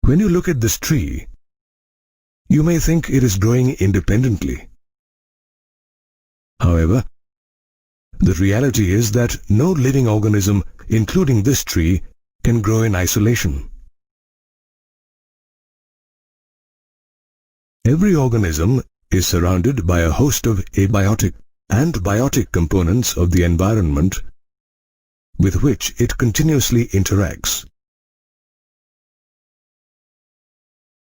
When you look at this tree, you may think it is growing independently. However, the reality is that no living organism, including this tree, can grow in isolation. Every organism is surrounded by a host of abiotic and biotic components of the environment with which it continuously interacts.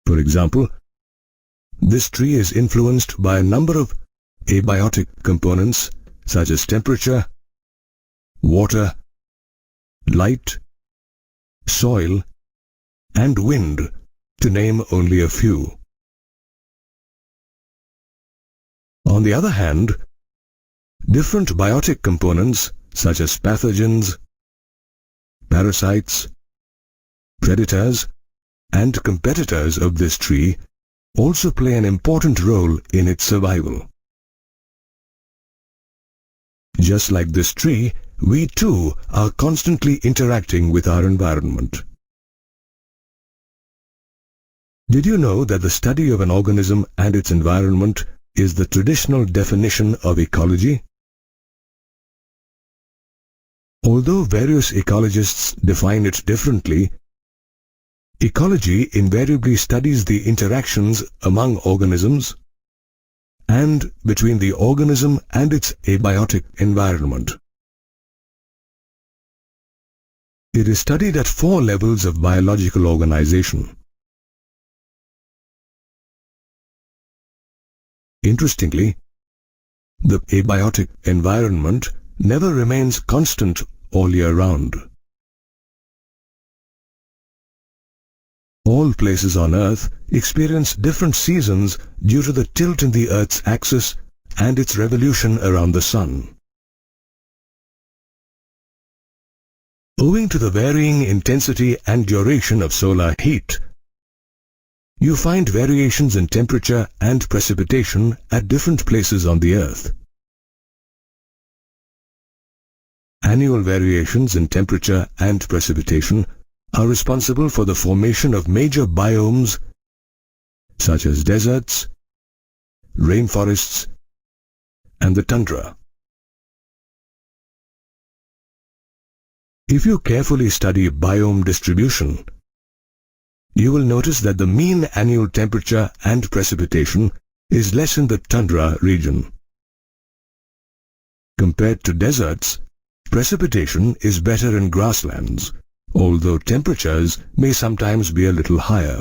For example, this tree is influenced by a number of abiotic components such as temperature, water, light, soil, and wind, to name only a few. On the other hand, different biotic components such as pathogens, parasites, predators, and competitors of this tree also play an important role in its survival. Just like this tree, we too are constantly interacting with our environment. Did you know that the study of an organism and its environment is the traditional definition of ecology? Although various ecologists define it differently, ecology invariably studies the interactions among organisms and between the organism and its abiotic environment. It is studied at 4 levels of biological organization. Interestingly, the abiotic environment never remains constant all year round. All places on Earth experience different seasons due to the tilt in the Earth's axis and its revolution around the Sun. Owing to the varying intensity and duration of solar heat, you find variations in temperature and precipitation at different places on the Earth. Annual variations in temperature and precipitation are responsible for the formation of major biomes such as deserts, rainforests, and the tundra. If you carefully study biome distribution, you will notice that the mean annual temperature and precipitation is less in the tundra region. Compared to deserts, precipitation is better in grasslands, although temperatures may sometimes be a little higher.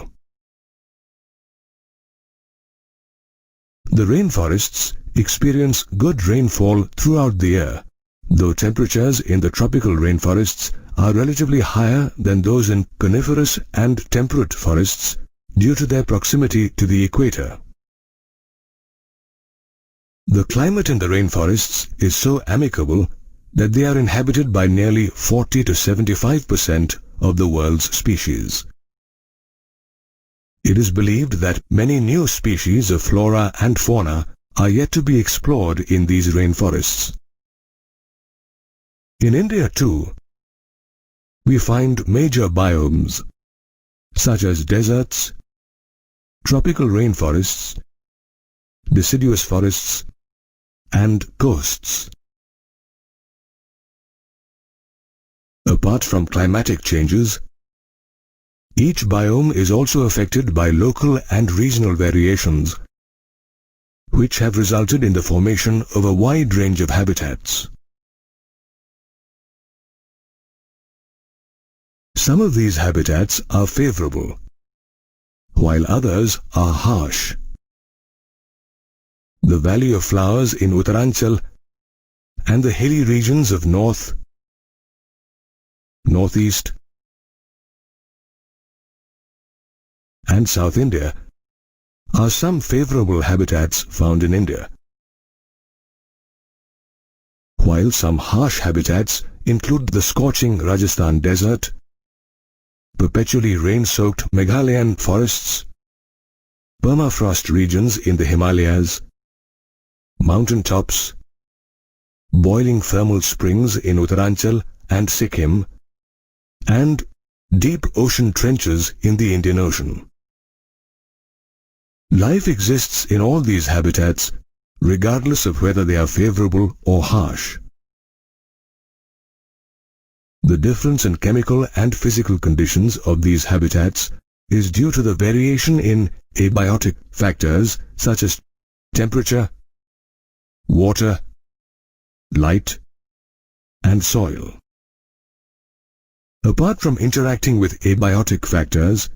The rainforests experience good rainfall throughout the year, though temperatures in the tropical rainforests are relatively higher than those in coniferous and temperate forests due to their proximity to the equator. The climate in the rainforests is so amicable that they are inhabited by nearly 40 to 75% of the world's species. It is believed that many new species of flora and fauna are yet to be explored in these rainforests. In India too, we find major biomes such as deserts, tropical rainforests, deciduous forests, and coasts. Apart from climatic changes, each biome is also affected by local and regional variations, which have resulted in the formation of a wide range of habitats. Some of these habitats are favorable, while others are harsh. The Valley of Flowers in Uttaranchal and the hilly regions of North, Northeast, and South India are some favorable habitats found in India, while some harsh habitats include the scorching Rajasthan desert, perpetually rain-soaked Meghalayan forests, permafrost regions in the Himalayas, mountain tops, boiling thermal springs in Uttaranchal and Sikkim, and deep ocean trenches in the Indian Ocean. Life exists in all these habitats, regardless of whether they are favorable or harsh. The difference in chemical and physical conditions of these habitats is due to the variation in abiotic factors such as temperature, water, light, and soil. Apart from interacting with abiotic factors,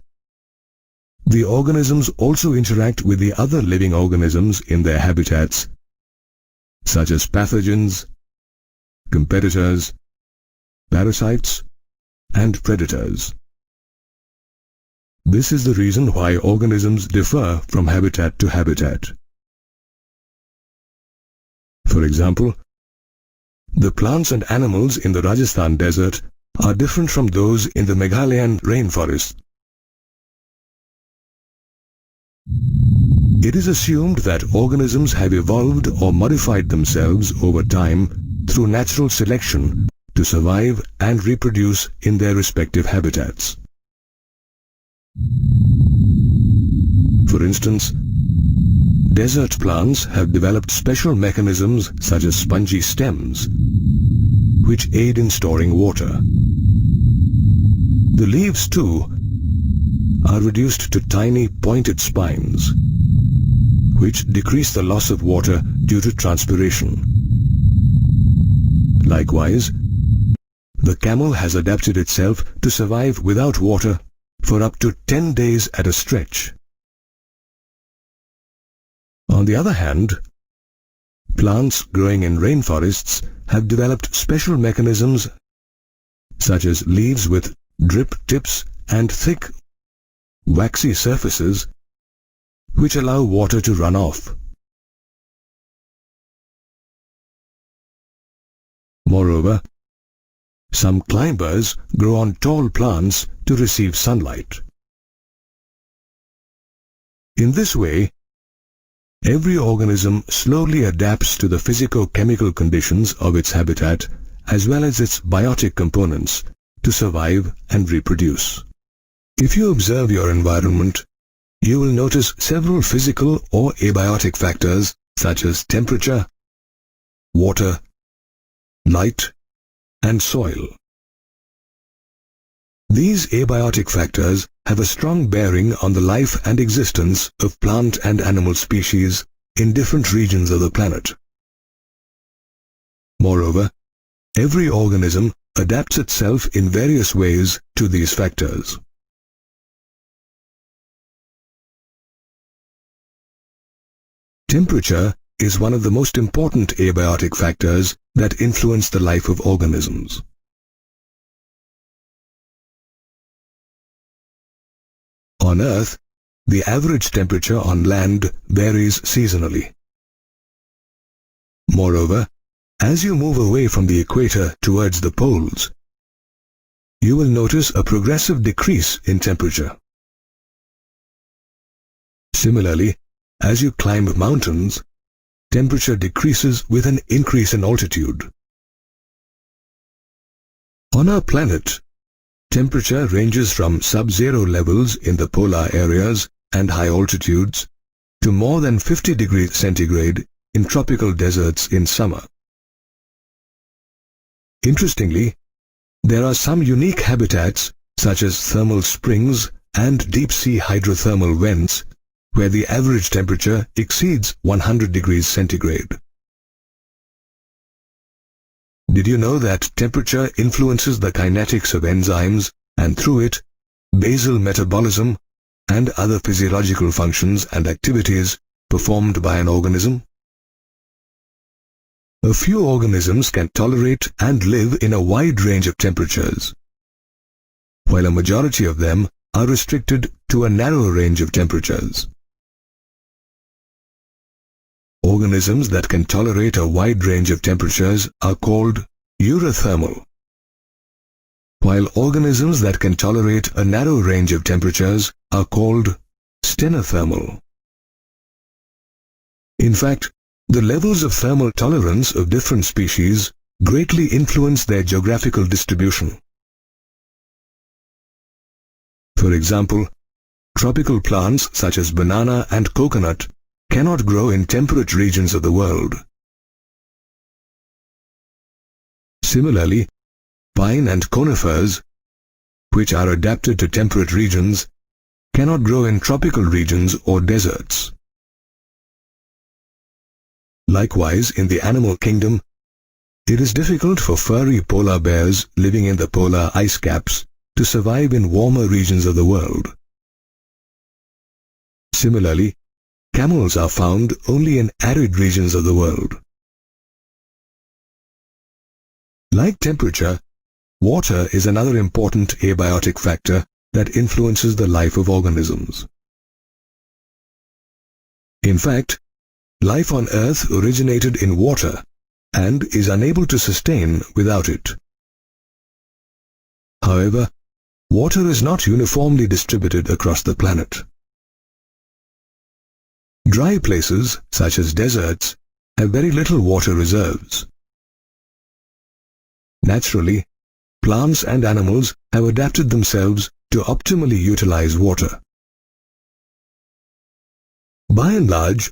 the organisms also interact with the other living organisms in their habitats, such as pathogens, competitors, parasites, and predators. This is the reason why organisms differ from habitat to habitat. For example, the plants and animals in the Rajasthan desert are different from those in the Meghalayan rainforest. It is assumed that organisms have evolved or modified themselves over time through natural selection to survive and reproduce in their respective habitats. For instance, desert plants have developed special mechanisms such as spongy stems, which aid in storing water. The leaves, too, are reduced to tiny pointed spines, which decrease the loss of water due to transpiration. Likewise, the camel has adapted itself to survive without water for up to 10 days at a stretch. On the other hand, plants growing in rainforests have developed special mechanisms such as leaves with drip tips and thick, waxy surfaces which allow water to run off. Moreover, some climbers grow on tall plants to receive sunlight. In this way, every organism slowly adapts to the physico-chemical conditions of its habitat as well as its biotic components to survive and reproduce. If you observe your environment, you will notice several physical or abiotic factors such as temperature, water, light, and soil. These abiotic factors have a strong bearing on the life and existence of plant and animal species in different regions of the planet. Moreover, every organism adapts itself in various ways to these factors. Temperature is one of the most important abiotic factors that influence the life of organisms. On Earth, the average temperature on land varies seasonally. Moreover, as you move away from the equator towards the poles, you will notice a progressive decrease in temperature. Similarly, as you climb mountains, temperature decreases with an increase in altitude. On our planet, temperature ranges from sub-zero levels in the polar areas and high altitudes to more than 50 degrees centigrade in tropical deserts in summer. Interestingly, there are some unique habitats such as thermal springs and deep-sea hydrothermal vents where the average temperature exceeds 100 degrees centigrade. Did you know that temperature influences the kinetics of enzymes and through it, basal metabolism and other physiological functions and activities performed by an organism? A few organisms can tolerate and live in a wide range of temperatures, while a majority of them are restricted to a narrow range of temperatures. Organisms that can tolerate a wide range of temperatures are called euthermal, while organisms that can tolerate a narrow range of temperatures are called stenothermal. In fact, the levels of thermal tolerance of different species greatly influence their geographical distribution. For example, tropical plants such as banana and coconut cannot grow in temperate regions of the world. Similarly, pine and conifers, which are adapted to temperate regions, cannot grow in tropical regions or deserts. Likewise, in the animal kingdom, it is difficult for furry polar bears living in the polar ice caps to survive in warmer regions of the world. Similarly, camels are found only in arid regions of the world. Like temperature, water is another important abiotic factor that influences the life of organisms. In fact, life on Earth originated in water and is unable to sustain without it. However, water is not uniformly distributed across the planet. Dry places, such as deserts, have very little water reserves. Naturally, plants and animals have adapted themselves to optimally utilize water. By and large,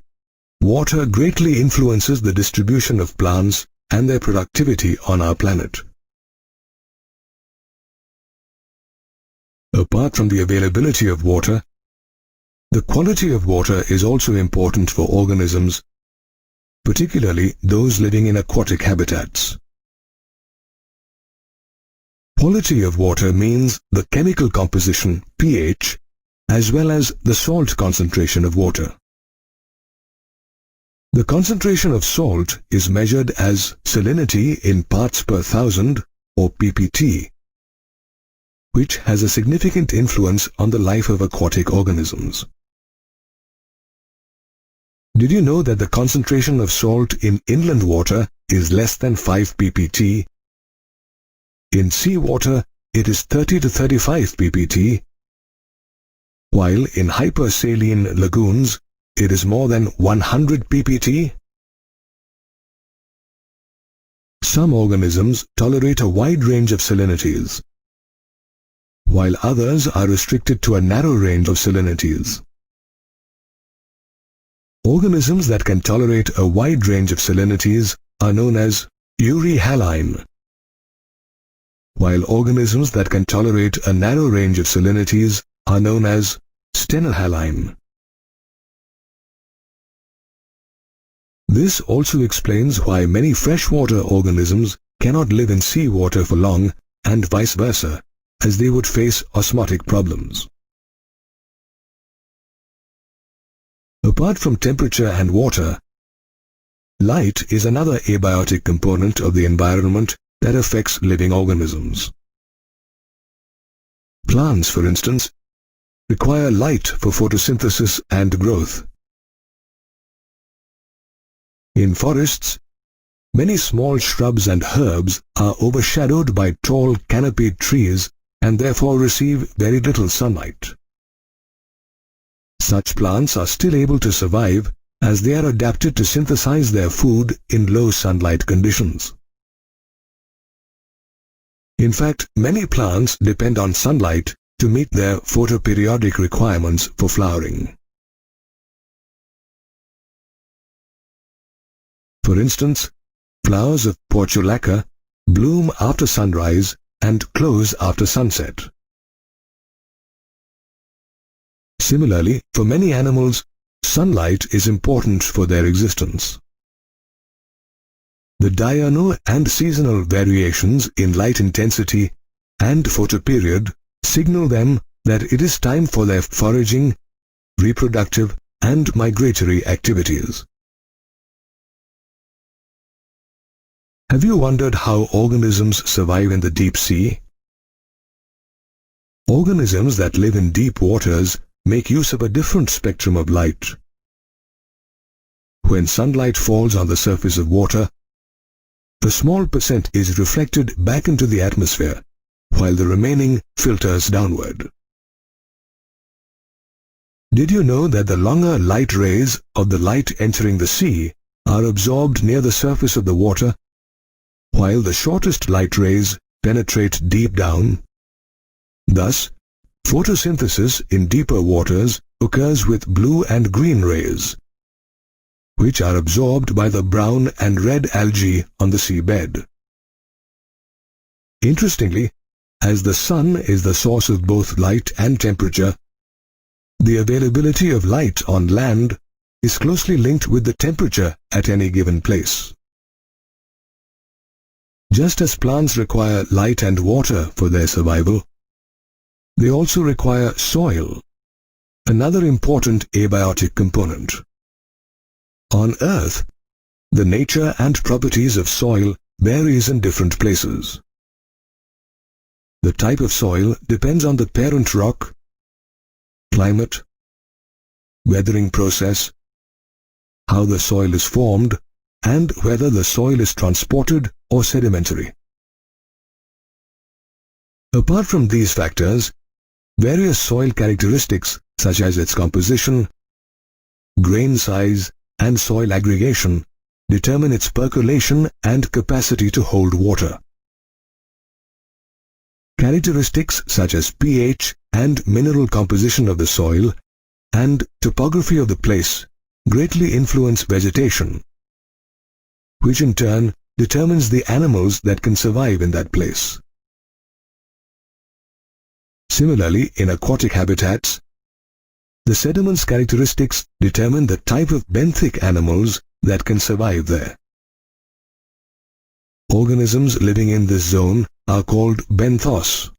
water greatly influences the distribution of plants and their productivity on our planet. Apart from the availability of water, the quality of water is also important for organisms, particularly those living in aquatic habitats. Quality of water means the chemical composition, pH, as well as the salt concentration of water. The concentration of salt is measured as salinity in parts per thousand, or ppt, which has a significant influence on the life of aquatic organisms. Did you know that the concentration of salt in inland water is less than 5 ppt? In seawater, it is 30 to 35 ppt, while in hypersaline lagoons, it is more than 100 ppt. Some organisms tolerate a wide range of salinities, while others are restricted to a narrow range of salinities. Organisms that can tolerate a wide range of salinities are known as euryhaline, while organisms that can tolerate a narrow range of salinities are known as stenohaline. This also explains why many freshwater organisms cannot live in seawater for long, and vice versa, as they would face osmotic problems. Apart from temperature and water, light is another abiotic component of the environment that affects living organisms. Plants, for instance, require light for photosynthesis and growth. In forests, many small shrubs and herbs are overshadowed by tall canopied trees and therefore receive very little sunlight. Such plants are still able to survive as they are adapted to synthesize their food in low sunlight conditions. In fact, many plants depend on sunlight to meet their photoperiodic requirements for flowering. For instance, flowers of portulaca bloom after sunrise and close after sunset. Similarly, for many animals, sunlight is important for their existence. The diurnal and seasonal variations in light intensity and photoperiod signal them that it is time for their foraging, reproductive, and migratory activities. Have you wondered how organisms survive in the deep sea? Organisms that live in deep waters make use of a different spectrum of light. When sunlight falls on the surface of water, a small percent is reflected back into the atmosphere, while the remaining filters downward. Did you know that the longer light rays of the light entering the sea are absorbed near the surface of the water, while the shortest light rays penetrate deep down? Thus, Photosynthesis in deeper waters occurs with blue and green rays, which are absorbed by the brown and red algae on the seabed. Interestingly, as the sun is the source of both light and temperature, the availability of light on land is closely linked with the temperature at any given place. Just as plants require light and water for their survival, they also require soil, another important abiotic component. On Earth, the nature and properties of soil varies in different places. The type of soil depends on the parent rock, climate, weathering process, how the soil is formed, and whether the soil is transported or sedimentary. Apart from these factors, various soil characteristics such as its composition, grain size, and soil aggregation determine its percolation and capacity to hold water. Characteristics such as pH and mineral composition of the soil and topography of the place greatly influence vegetation, which in turn determines the animals that can survive in that place. Similarly, in aquatic habitats, the sediment's characteristics determine the type of benthic animals that can survive there. Organisms living in this zone are called benthos,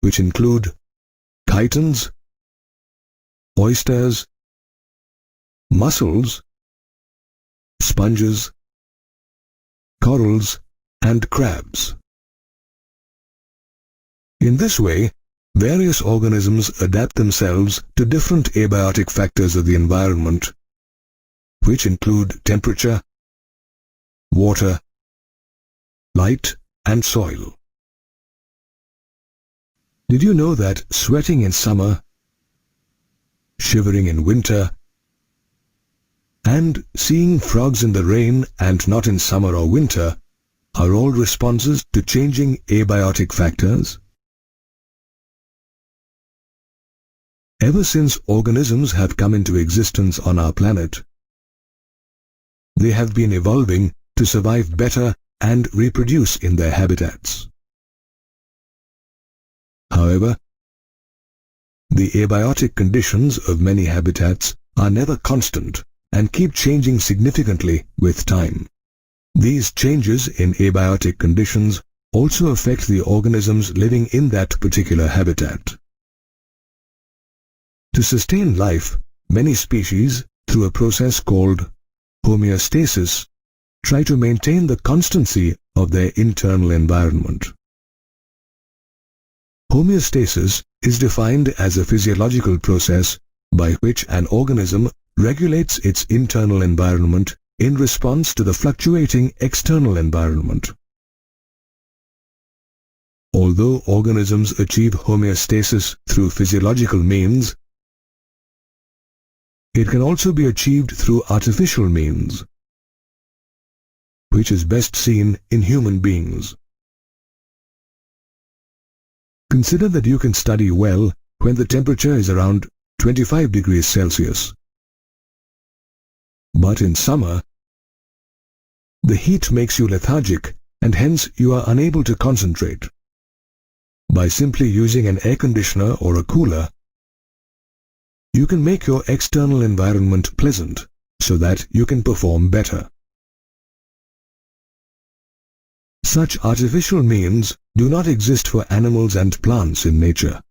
which include chitons, oysters, mussels, sponges, corals, and crabs. In this way, various organisms adapt themselves to different abiotic factors of the environment, which include temperature, water, light, and soil. Did you know that sweating in summer, shivering in winter, and seeing frogs in the rain and not in summer or winter are all responses to changing abiotic factors? Ever since organisms have come into existence on our planet, they have been evolving to survive better and reproduce in their habitats. However, the abiotic conditions of many habitats are never constant and keep changing significantly with time. These changes in abiotic conditions also affect the organisms living in that particular habitat. To sustain life, many species, through a process called homeostasis, try to maintain the constancy of their internal environment. Homeostasis is defined as a physiological process by which an organism regulates its internal environment in response to the fluctuating external environment. Although organisms achieve homeostasis through physiological means, it can also be achieved through artificial means, which is best seen in human beings. Consider that you can study well when the temperature is around 25 degrees Celsius. But in summer, the heat makes you lethargic and hence you are unable to concentrate. By simply using an air conditioner or a cooler, you can make your external environment pleasant so that you can perform better. Such artificial means do not exist for animals and plants in nature.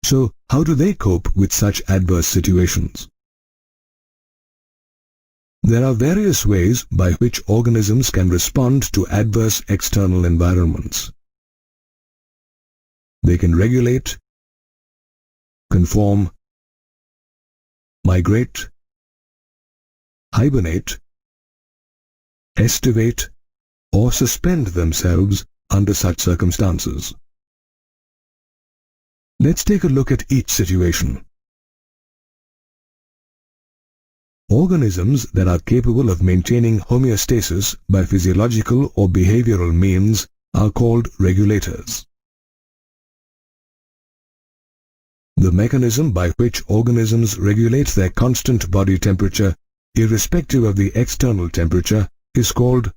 So, how do they cope with such adverse situations? There are various ways by which organisms can respond to adverse external environments. They can regulate, conform, migrate, hibernate, estivate, or suspend themselves under such circumstances. Let's take a look at each situation. Organisms that are capable of maintaining homeostasis by physiological or behavioral means are called regulators. The mechanism by which organisms regulate their constant body temperature, irrespective of the external temperature, is called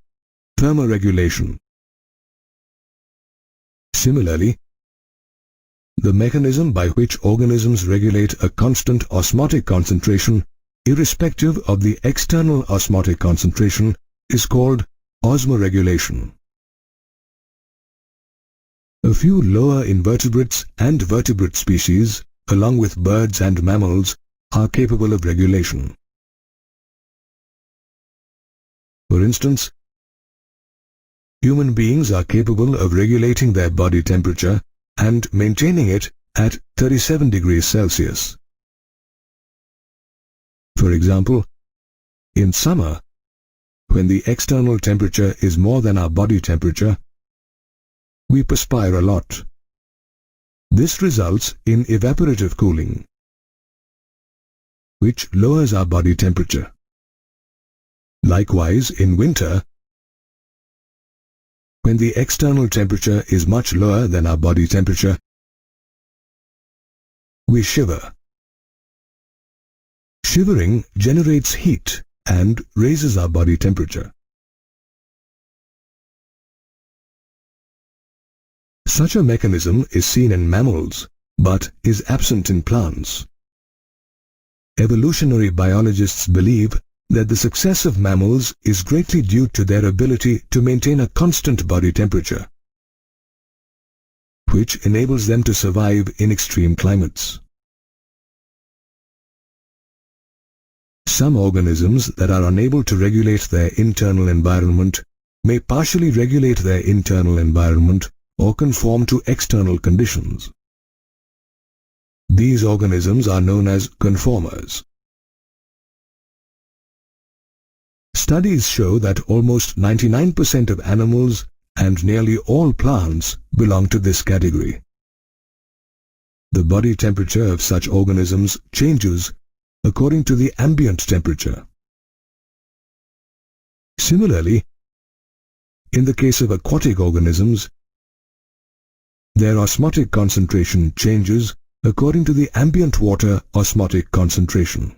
thermoregulation. Similarly, the mechanism by which organisms regulate a constant osmotic concentration, irrespective of the external osmotic concentration, is called osmoregulation. A few lower invertebrates and vertebrate species, along with birds and mammals, are capable of regulation. For instance, human beings are capable of regulating their body temperature and maintaining it at 37 degrees Celsius. For example, in summer, when the external temperature is more than our body temperature, we perspire a lot. This results in evaporative cooling, which lowers our body temperature. Likewise, in winter, when the external temperature is much lower than our body temperature, we shiver. Shivering generates heat and raises our body temperature. Such a mechanism is seen in mammals, but is absent in plants. Evolutionary biologists believe that the success of mammals is greatly due to their ability to maintain a constant body temperature, which enables them to survive in extreme climates. Some organisms that are unable to regulate their internal environment may partially regulate their internal environment or conform to external conditions. These organisms are known as conformers. Studies show that almost 99% of animals and nearly all plants belong to this category. The body temperature of such organisms changes according to the ambient temperature. Similarly, in the case of aquatic organisms, their osmotic concentration changes according to the ambient water osmotic concentration.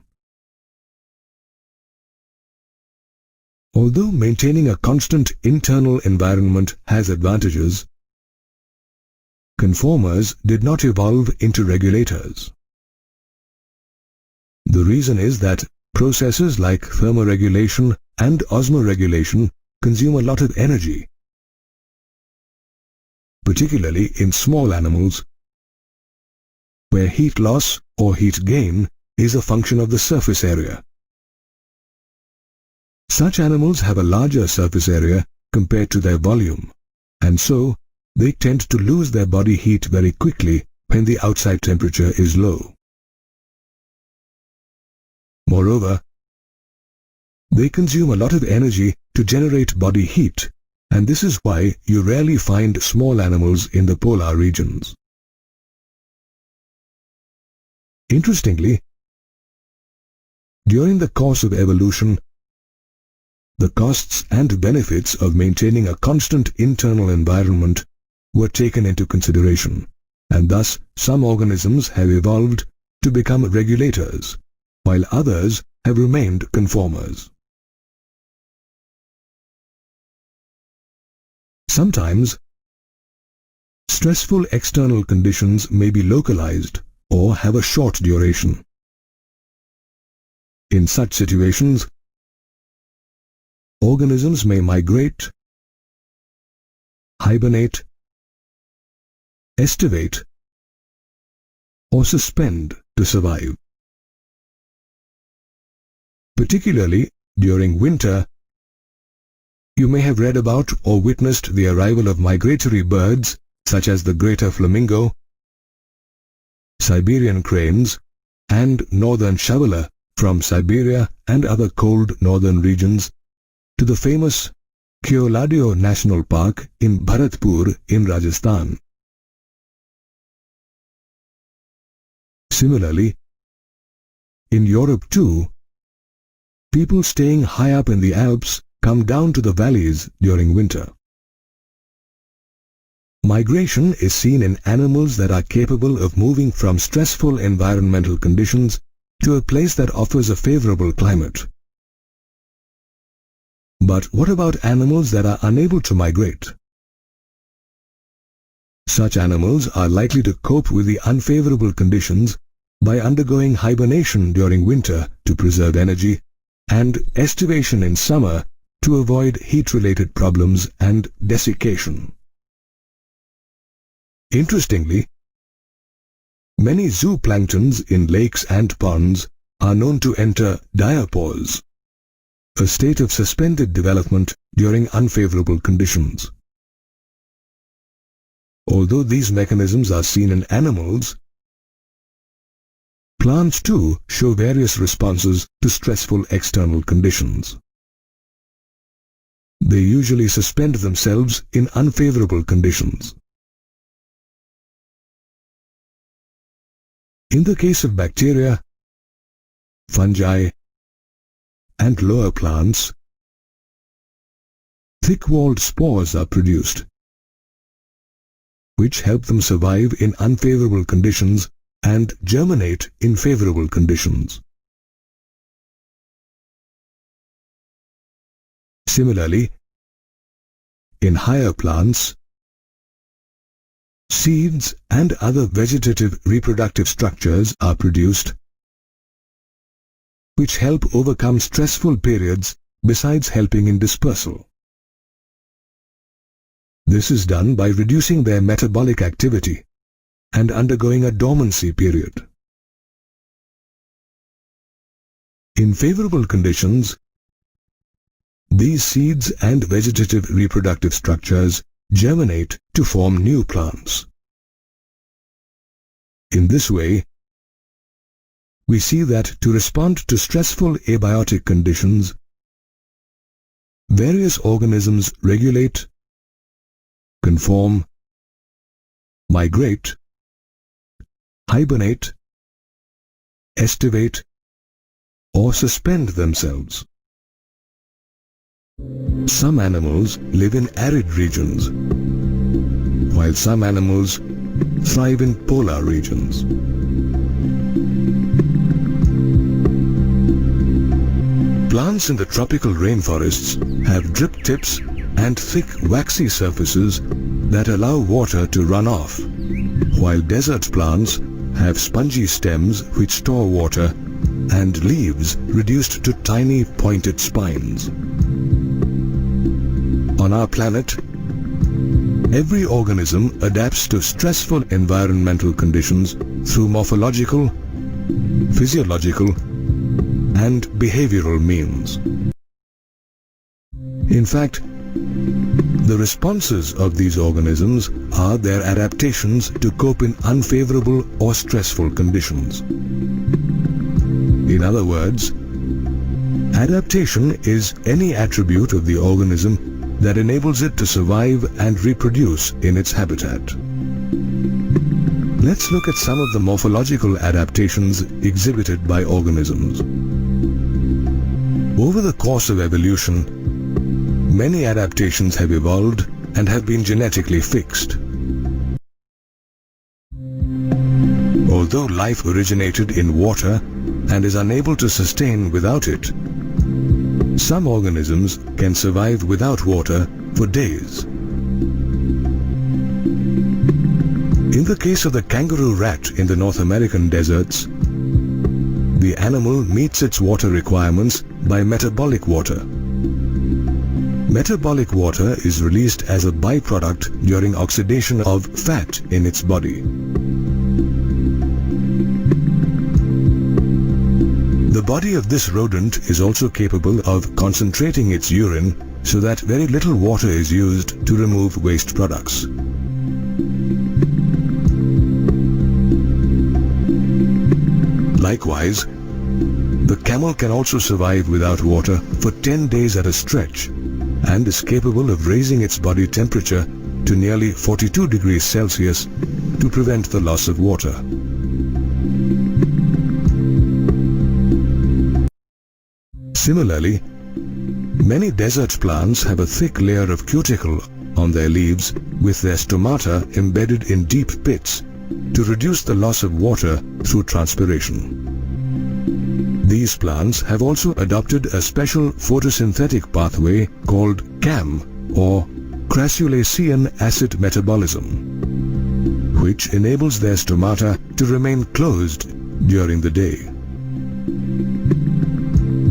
Although maintaining a constant internal environment has advantages, conformers did not evolve into regulators. The reason is that processes like thermoregulation and osmoregulation consume a lot of energy, particularly in small animals, where heat loss or heat gain is a function of the surface area. Such animals have a larger surface area compared to their volume, and so they tend to lose their body heat very quickly when the outside temperature is low. Moreover, they consume a lot of energy to generate body heat, and this is why you rarely find small animals in the polar regions. Interestingly, during the course of evolution, the costs and benefits of maintaining a constant internal environment were taken into consideration, and thus some organisms have evolved to become regulators, while others have remained conformers. Sometimes, stressful external conditions may be localized or have a short duration. In such situations, organisms may migrate, hibernate, estivate, or suspend to survive. Particularly during winter, you may have read about or witnessed the arrival of migratory birds such as the greater flamingo, Siberian cranes, and northern shoveler from Siberia and other cold northern regions to the famous Keoladio National Park in Bharatpur in Rajasthan. Similarly, in Europe too, people staying high up in the Alps come down to the valleys during winter. Migration is seen in animals that are capable of moving from stressful environmental conditions to a place that offers a favorable climate. But what about animals that are unable to migrate? Such animals are likely to cope with the unfavorable conditions by undergoing hibernation during winter to preserve energy and estivation in summer to avoid heat-related problems and desiccation. Interestingly, many zooplanktons in lakes and ponds are known to enter diapause, a state of suspended development during unfavorable conditions. Although these mechanisms are seen in animals, plants too show various responses to stressful external conditions. They usually suspend themselves in unfavorable conditions. In the case of bacteria, fungi, and lower plants, thick-walled spores are produced, which help them survive in unfavorable conditions and germinate in favorable conditions. Similarly, in higher plants, seeds and other vegetative reproductive structures are produced, which help overcome stressful periods besides helping in dispersal. This is done by reducing their metabolic activity and undergoing a dormancy period. In favorable conditions, these seeds and vegetative reproductive structures germinate to form new plants. In this way, we see that to respond to stressful abiotic conditions, various organisms regulate, conform, migrate, hibernate, estivate, or suspend themselves. Some animals live in arid regions, while some animals thrive in polar regions. Plants in the tropical rainforests have drip tips and thick waxy surfaces that allow water to run off, while desert plants have spongy stems which store water and leaves reduced to tiny pointed spines. On our planet, every organism adapts to stressful environmental conditions through morphological, physiological, and behavioral means. In fact, the responses of these organisms are their adaptations to cope in unfavorable or stressful conditions. In other words, adaptation is any attribute of the organism that enables it to survive and reproduce in its habitat. Let's look at some of the morphological adaptations exhibited by organisms. Over the course of evolution, many adaptations have evolved and have been genetically fixed. Although life originated in water and is unable to sustain without it, some organisms can survive without water for days. In the case of the kangaroo rat in the North American deserts, the animal meets its water requirements by metabolic water. Metabolic water is released as a byproduct during oxidation of fat in its body. The body of this rodent is also capable of concentrating its urine so that very little water is used to remove waste products. Likewise, the camel can also survive without water for 10 days at a stretch and is capable of raising its body temperature to nearly 42 degrees Celsius to prevent the loss of water. Similarly, many desert plants have a thick layer of cuticle on their leaves with their stomata embedded in deep pits to reduce the loss of water through transpiration. These plants have also adopted a special photosynthetic pathway called CAM, or crassulacean acid metabolism, which enables their stomata to remain closed during the day.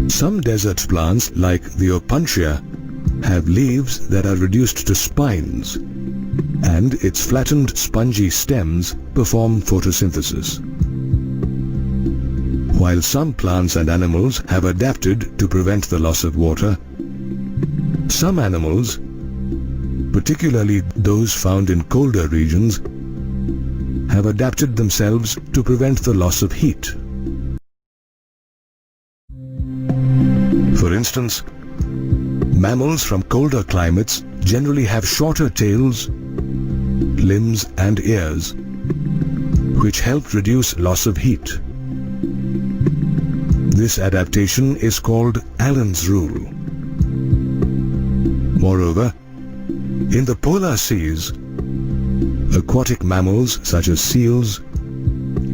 Some desert plants like the opuntia have leaves that are reduced to spines, and its flattened spongy stems perform photosynthesis. While some plants and animals have adapted to prevent the loss of water, some animals, particularly those found in colder regions, have adapted themselves to prevent the loss of heat. For instance, mammals from colder climates generally have shorter tails, limbs and ears, which help reduce loss of heat. This adaptation is called Allen's rule. Moreover, in the polar seas, aquatic mammals such as seals,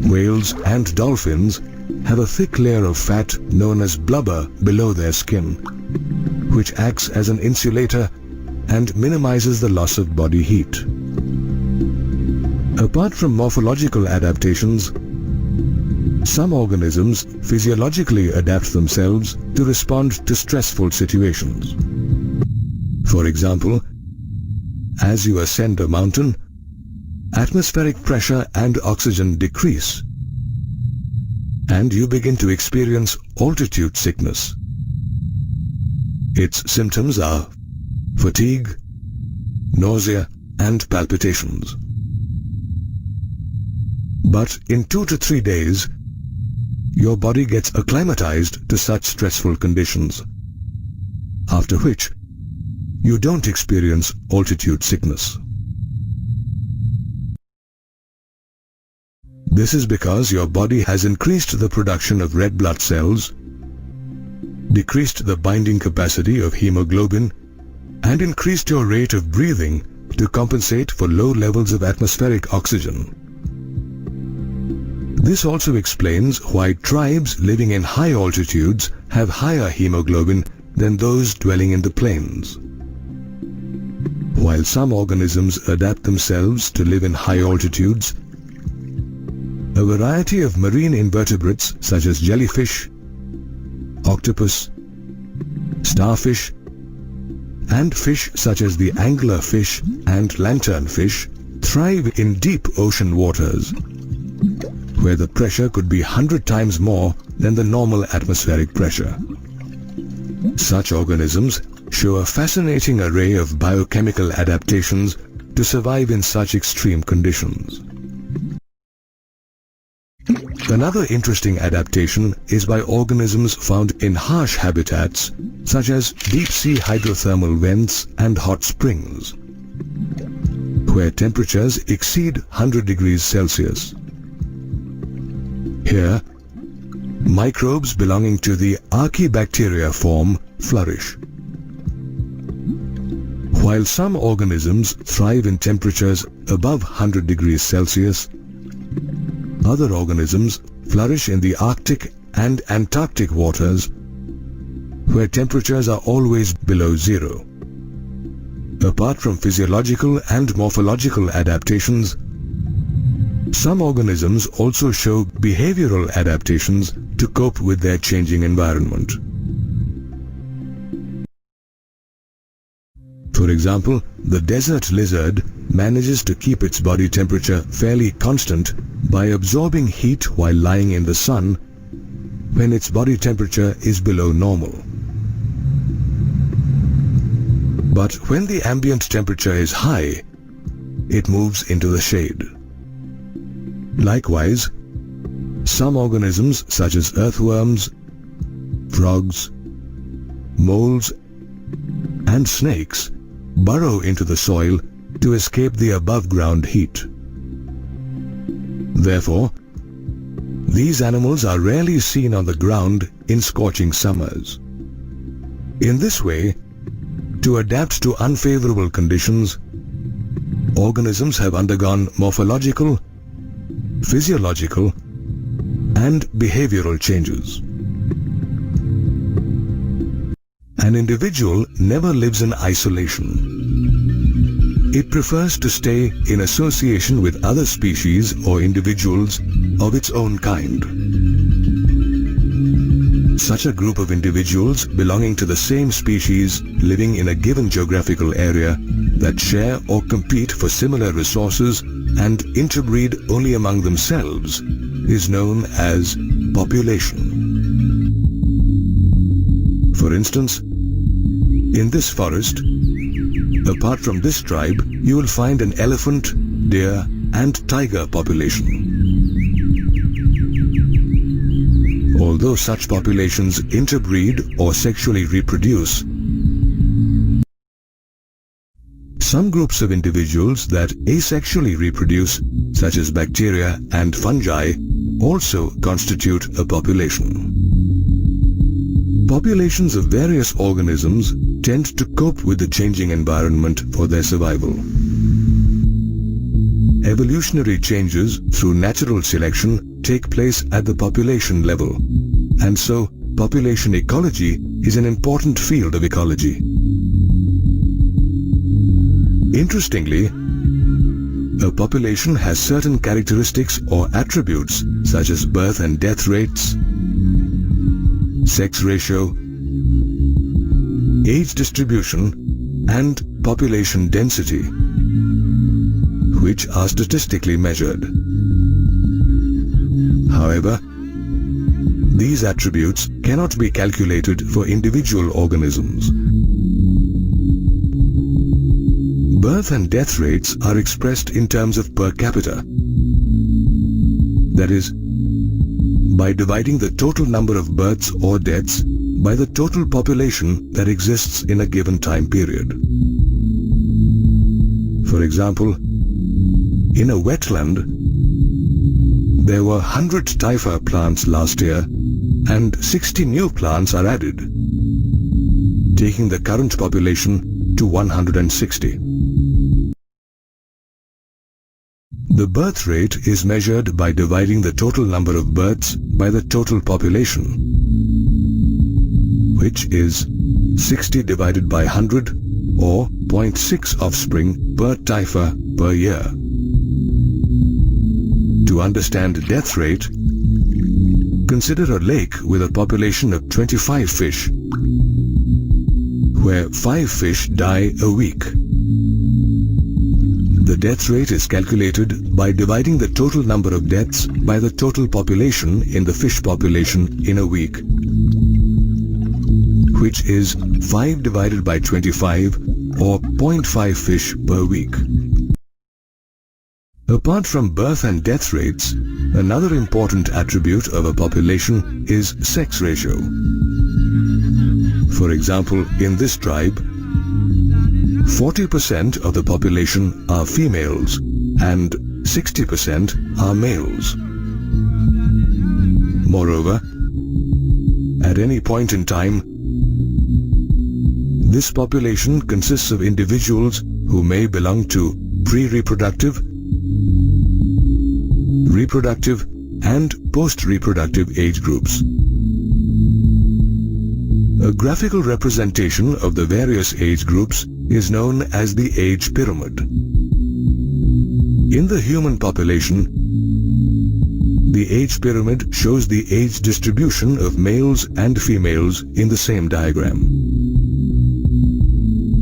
whales and dolphins have a thick layer of fat known as blubber below their skin, which acts as an insulator and minimizes the loss of body heat. Apart from morphological adaptations, some organisms physiologically adapt themselves to respond to stressful situations. For example, as you ascend a mountain, atmospheric pressure and oxygen decrease, and you begin to experience altitude sickness. Its symptoms are fatigue, nausea, and palpitations. But in 2 to 3 days, your body gets acclimatized to such stressful conditions, after which you don't experience altitude sickness. This is because your body has increased the production of red blood cells, decreased the binding capacity of hemoglobin, and increased your rate of breathing to compensate for low levels of atmospheric oxygen. This also explains why tribes living in high altitudes have higher hemoglobin than those dwelling in the plains. While some organisms adapt themselves to live in high altitudes, a variety of marine invertebrates such as jellyfish, octopus, starfish, and fish such as the anglerfish and lanternfish thrive in deep ocean waters, where the pressure could be 100 times more than the normal atmospheric pressure. Such organisms show a fascinating array of biochemical adaptations to survive in such extreme conditions. Another interesting adaptation is by organisms found in harsh habitats such as deep-sea hydrothermal vents and hot springs, where temperatures exceed 100 degrees Celsius. Here, microbes belonging to the archaebacteria form flourish. While some organisms thrive in temperatures above 100 degrees Celsius, other organisms flourish in the Arctic and Antarctic waters, where temperatures are always below zero. Apart from physiological and morphological adaptations, some organisms also show behavioral adaptations to cope with their changing environment. For example, the desert lizard manages to keep its body temperature fairly constant by absorbing heat while lying in the sun when its body temperature is below normal. But when the ambient temperature is high, it moves into the shade. Likewise, some organisms such as earthworms, frogs, moles, and snakes burrow into the soil to escape the above-ground heat. Therefore, these animals are rarely seen on the ground in scorching summers. In this way, To adapt to unfavorable conditions, organisms have undergone morphological, physiological, and behavioral changes. An individual never lives in isolation. It prefers to stay in association with other species or individuals of its own kind. Such a group of individuals belonging to the same species living in a given geographical area that share or compete for similar resources and interbreed only among themselves is known as population. For instance, in this forest, apart from this tribe, you will find an elephant, deer, and tiger population. Although such populations interbreed or sexually reproduce, some groups of individuals that asexually reproduce, such as bacteria and fungi, also constitute a population. Populations of various organisms tend to cope with the changing environment for their survival. Evolutionary changes through natural selection take place at the population level, and so population ecology is an important field of ecology. Interestingly, a population has certain characteristics or attributes such as birth and death rates, sex ratio, age distribution, and population density, which are statistically measured. However, these attributes cannot be calculated for individual organisms. Birth and death rates are expressed in terms of per capita. That is, by dividing the total number of births or deaths by the total population that exists in a given time period. For example, in a wetland, there were 100 typha plants last year and 60 new plants are added, taking the current population to 160. The birth rate is measured by dividing the total number of births by the total population, which is 60 divided by 100 or 0.6 offspring per typha per year. To understand death rate, consider a lake with a population of 25 fish, where 5 fish die a week. The death rate is calculated by dividing the total number of deaths by the total population in the fish population in a week, which is 5 divided by 25 or 0.5 fish per week. Apart from birth and death rates, another important attribute of a population is sex ratio. For example, in this tribe, 40% of the population are females and 60% are males. Moreover, at any point in time, this population consists of individuals who may belong to pre-reproductive, reproductive, and post-reproductive age groups. A graphical representation of the various age groups is known as the age pyramid. In the human population, the age pyramid shows the age distribution of males and females in the same diagram.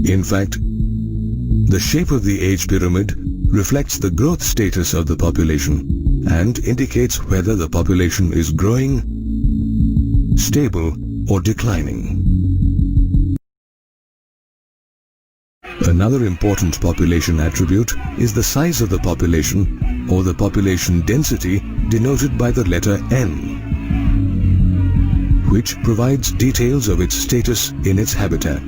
In fact, the shape of the age pyramid reflects the growth status of the population and indicates whether the population is growing, stable, or declining. Another important population attribute is the size of the population, or the population density denoted by the letter N, which provides details of its status in its habitat.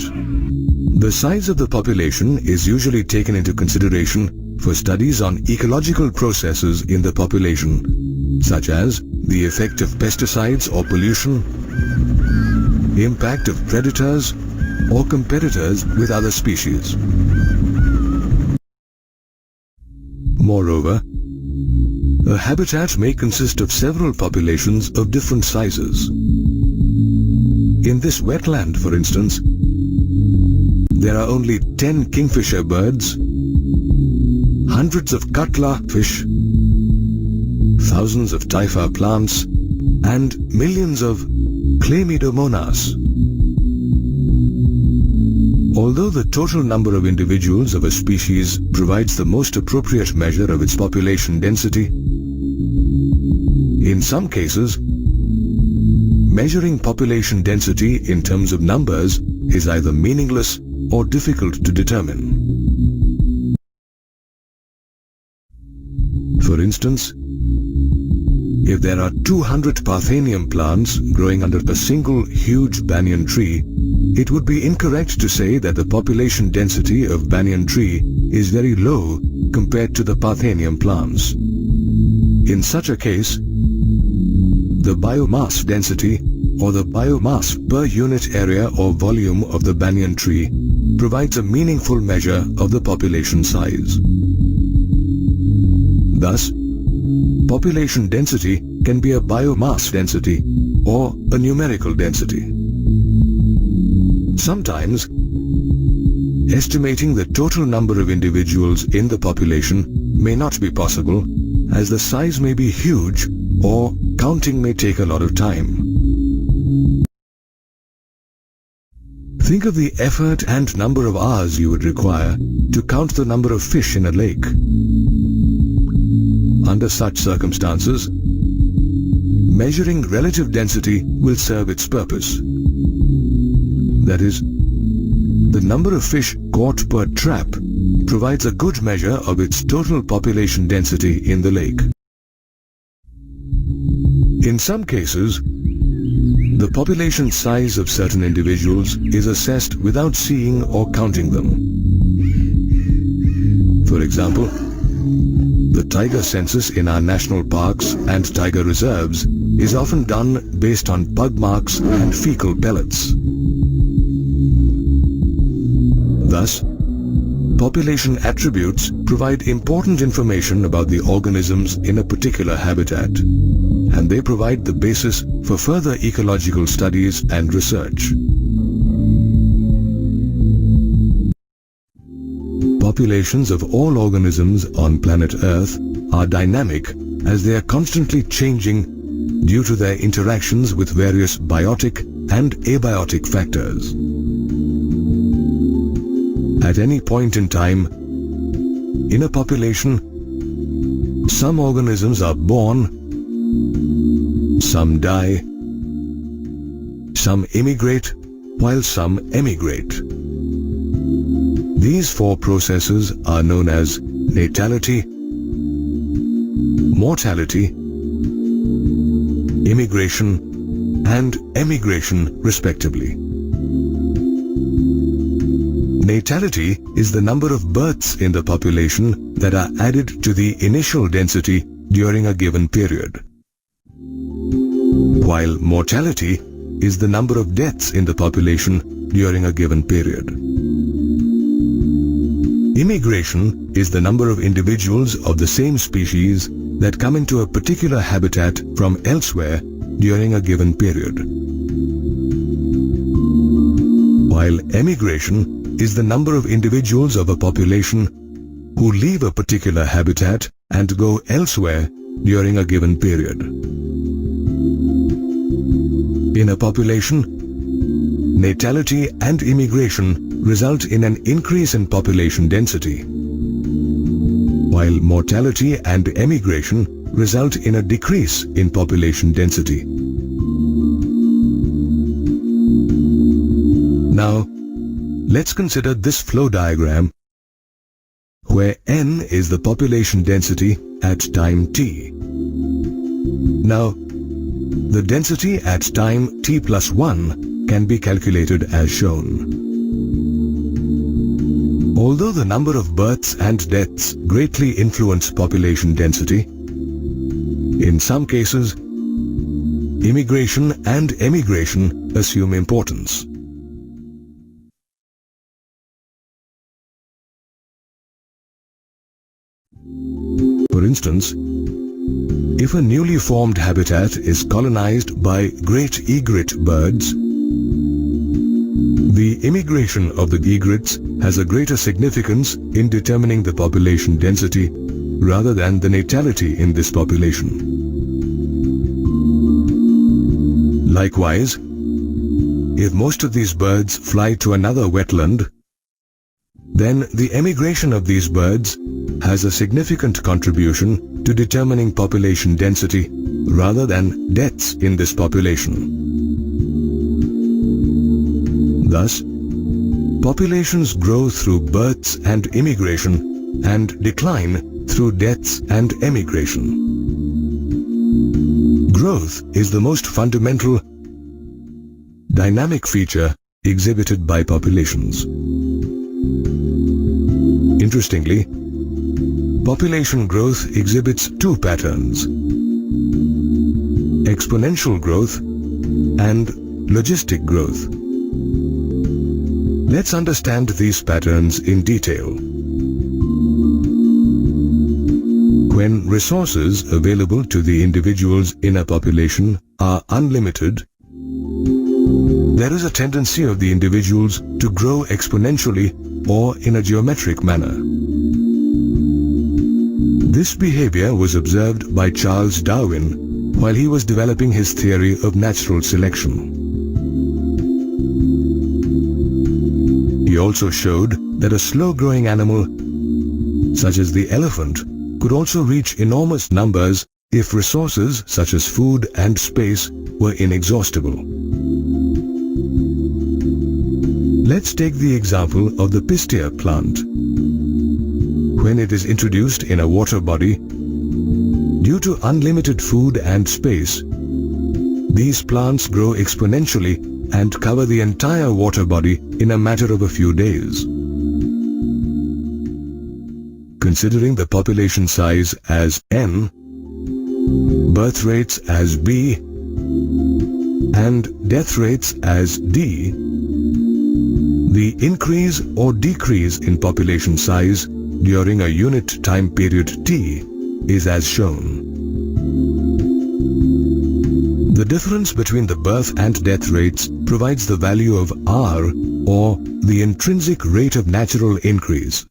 The size of the population is usually taken into consideration for studies on ecological processes in the population, such as the effect of pesticides or pollution, impact of predators, or competitors with other species. Moreover, a habitat may consist of several populations of different sizes. In this wetland, for instance, there are only 10 kingfisher birds, hundreds of cutla fish, thousands of typha plants, and millions of Chlamydomonas. Although the total number of individuals of a species provides the most appropriate measure of its population density, in some cases, measuring population density in terms of numbers is either meaningless or difficult to determine. For instance, if there are 200 Parthenium plants growing under a single huge banyan tree, it would be incorrect to say that the population density of banyan tree is very low compared to the Parthenium plants. In such a case, the biomass density or the biomass per unit area or volume of the banyan tree provides a meaningful measure of the population size. Thus, population density can be a biomass density or a numerical density. Sometimes, estimating the total number of individuals in the population may not be possible, as the size may be huge or counting may take a lot of time. Think of the effort and number of hours you would require to count the number of fish in a lake. Under such circumstances, measuring relative density will serve its purpose. That is, the number of fish caught per trap provides a good measure of its total population density in the lake. In some cases, the population size of certain individuals is assessed without seeing or counting them. For example, the tiger census in our national parks and tiger reserves is often done based on pug marks and fecal pellets. Thus, population attributes provide important information about the organisms in a particular habitat, and they provide the basis for further ecological studies and research. Populations of all organisms on planet Earth are dynamic as they are constantly changing due to their interactions with various biotic and abiotic factors. At any point in time, in a population, some organisms are born, some die, some immigrate, while some emigrate. These four processes are known as natality, mortality, immigration, and emigration, respectively. Natality is the number of births in the population that are added to the initial density during a given period, while mortality is the number of deaths in the population during a given period. Immigration is the number of individuals of the same species that come into a particular habitat from elsewhere during a given period, while emigration is the number of individuals of a population who leave a particular habitat and go elsewhere during a given period. In a population, natality and immigration result in an increase in population density, while mortality and emigration result in a decrease in population density. Now, let's consider this flow diagram where n is the population density at time t. Now, the density at time t plus 1 can be calculated as shown. Although the number of births and deaths greatly influence population density, in some cases, immigration and emigration assume importance. For instance, if a newly formed habitat is colonized by great egret birds, the immigration of the egrets has a greater significance in determining the population density rather than the natality in this population. Likewise, if most of these birds fly to another wetland, then the emigration of these birds has a significant contribution to determining population density rather than deaths in this population. Thus, populations grow through births and immigration and decline through deaths and emigration. Growth is the most fundamental dynamic feature exhibited by populations. Interestingly, population growth exhibits two patterns: exponential growth and logistic growth. Let's understand these patterns in detail. When resources available to the individuals in a population are unlimited, there is a tendency of the individuals to grow exponentially or in a geometric manner. This behavior was observed by Charles Darwin while he was developing his theory of natural selection. He also showed that a slow-growing animal, such as the elephant, could also reach enormous numbers if resources such as food and space were inexhaustible. Let's take the example of the pistia plant. When it is introduced in a water body, due to unlimited food and space, these plants grow exponentially and cover the entire water body in a matter of a few days. Considering the population size as N, birth rates as B, and death rates as D, the increase or decrease in population size during a unit time period T is as shown. The difference between the birth and death rates provides the value of R, or the intrinsic rate of natural increase.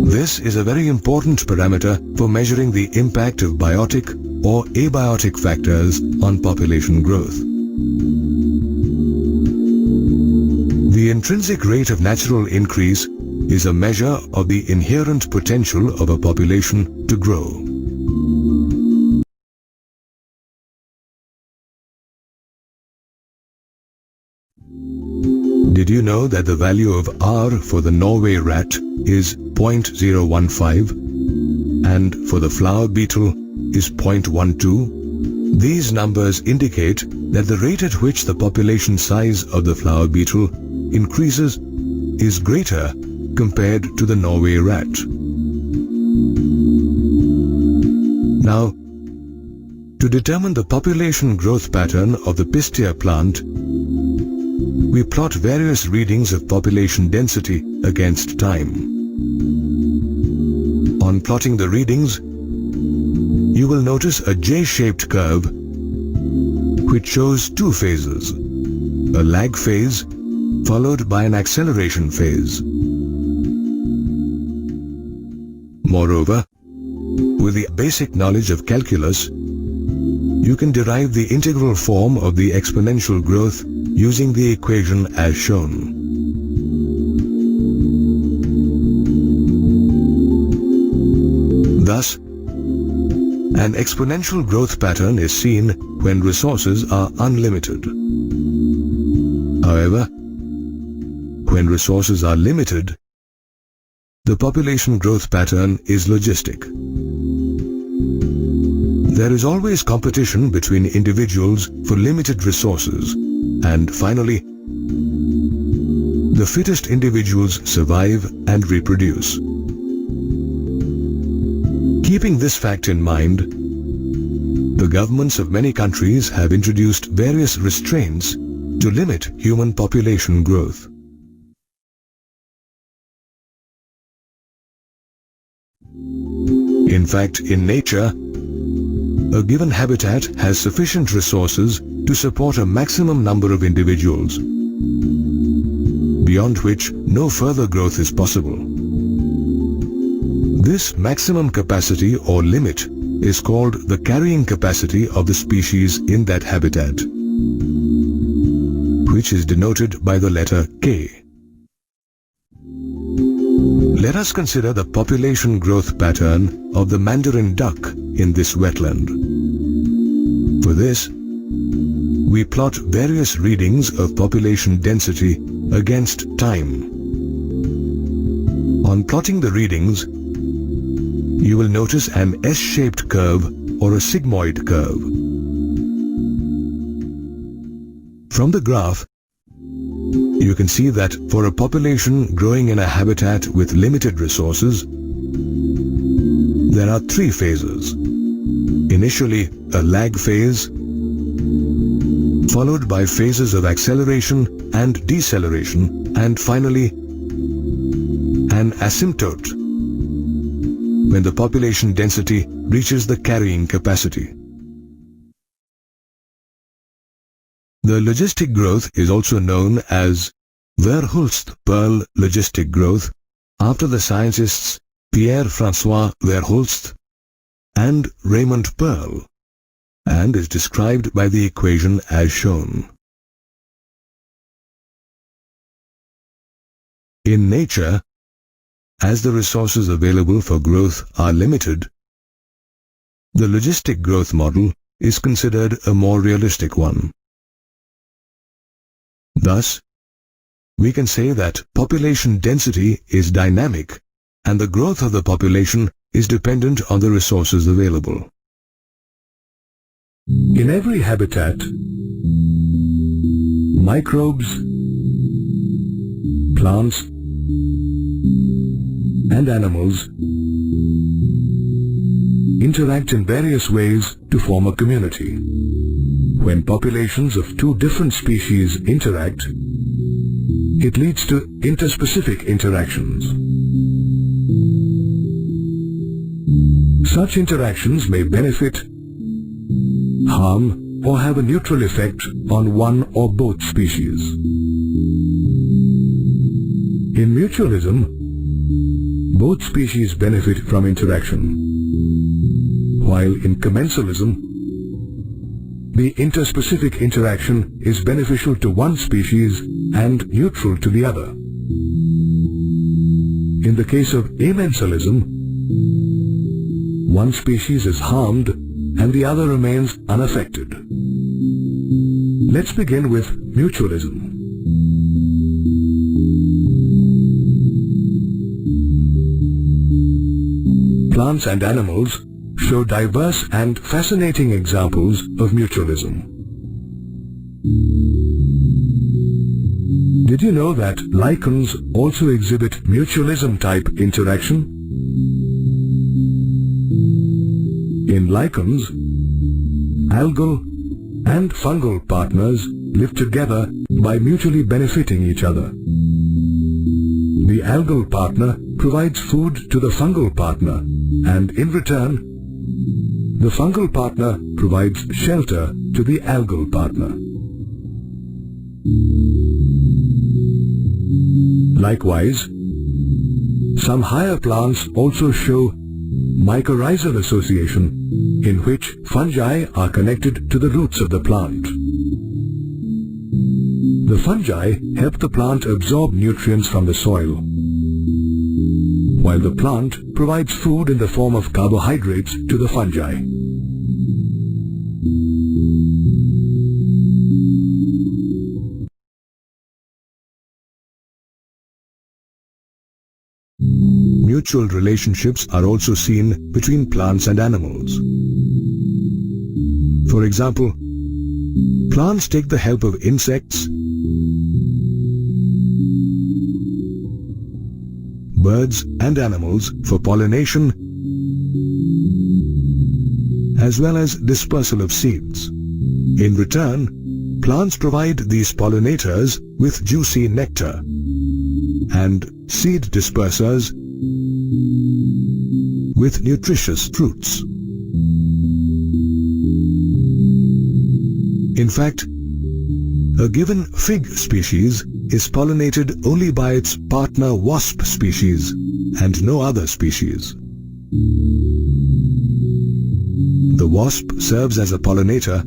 This is a very important parameter for measuring the impact of biotic or abiotic factors on population growth. The intrinsic rate of natural increase is a measure of the inherent potential of a population to grow. Did you know that the value of R for the Norway rat is 0.015 and for the flower beetle is 0.12? These numbers indicate that the rate at which the population size of the flower beetle increases is greater compared to the Norway rat. Now, to determine the population growth pattern of the pistia plant, we plot various readings of population density against time. On plotting the readings, you will notice a J-shaped curve which shows two phases, a lag phase followed by an acceleration phase. Moreover, with the basic knowledge of calculus, you can derive the integral form of the exponential growth using the equation as shown. Thus, an exponential growth pattern is seen when resources are unlimited. However, when resources are limited, the population growth pattern is logistic. There is always competition between individuals for limited resources, and finally, the fittest individuals survive and reproduce. Keeping this fact in mind, the governments of many countries have introduced various restraints to limit human population growth. In fact, in nature, a given habitat has sufficient resources to support a maximum number of individuals, beyond which no further growth is possible. This maximum capacity or limit is called the carrying capacity of the species in that habitat, which is denoted by the letter K. Let us consider the population growth pattern of the mandarin duck in this wetland. For this, we plot various readings of population density against time. On plotting the readings, you will notice an S-shaped curve or a sigmoid curve. From the graph, you can see that for a population growing in a habitat with limited resources, there are three phases. Initially, a lag phase, followed by phases of acceleration and deceleration, and finally, an asymptote, when the population density reaches the carrying capacity. The logistic growth is also known as Verhulst-Pearl logistic growth, after the scientists Pierre-François Verhulst and Raymond Pearl, and is described by the equation as shown. In nature, as the resources available for growth are limited, the logistic growth model is considered a more realistic one. Thus, we can say that population density is dynamic and the growth of the population is dependent on the resources available. In every habitat, microbes, plants, and animals interact in various ways to form a community. When populations of two different species interact, it leads to interspecific interactions. Such interactions may benefit, harm, or have a neutral effect on one or both species. In mutualism, both species benefit from interaction, while in commensalism, the interspecific interaction is beneficial to one species and neutral to the other. In the case of amensalism, one species is harmed and the other remains unaffected. Let's begin with mutualism. Plants and animals show diverse and fascinating examples of mutualism. Did you know that lichens also exhibit mutualism-type interaction? In lichens, algal and fungal partners live together by mutually benefiting each other. The algal partner provides food to the fungal partner, and in return, the fungal partner provides shelter to the algal partner. Likewise, some higher plants also show mycorrhizal association, in which fungi are connected to the roots of the plant. The fungi help the plant absorb nutrients from the soil, while the plant provides food in the form of carbohydrates to the fungi. Mutual relationships are also seen between plants and animals. For example, plants take the help of insects, birds and animals for pollination, as well as dispersal of seeds. In return, plants provide these pollinators with juicy nectar, and seed dispersers with nutritious fruits. In fact, a given fig species is pollinated only by its partner wasp species and no other species. The wasp serves as a pollinator,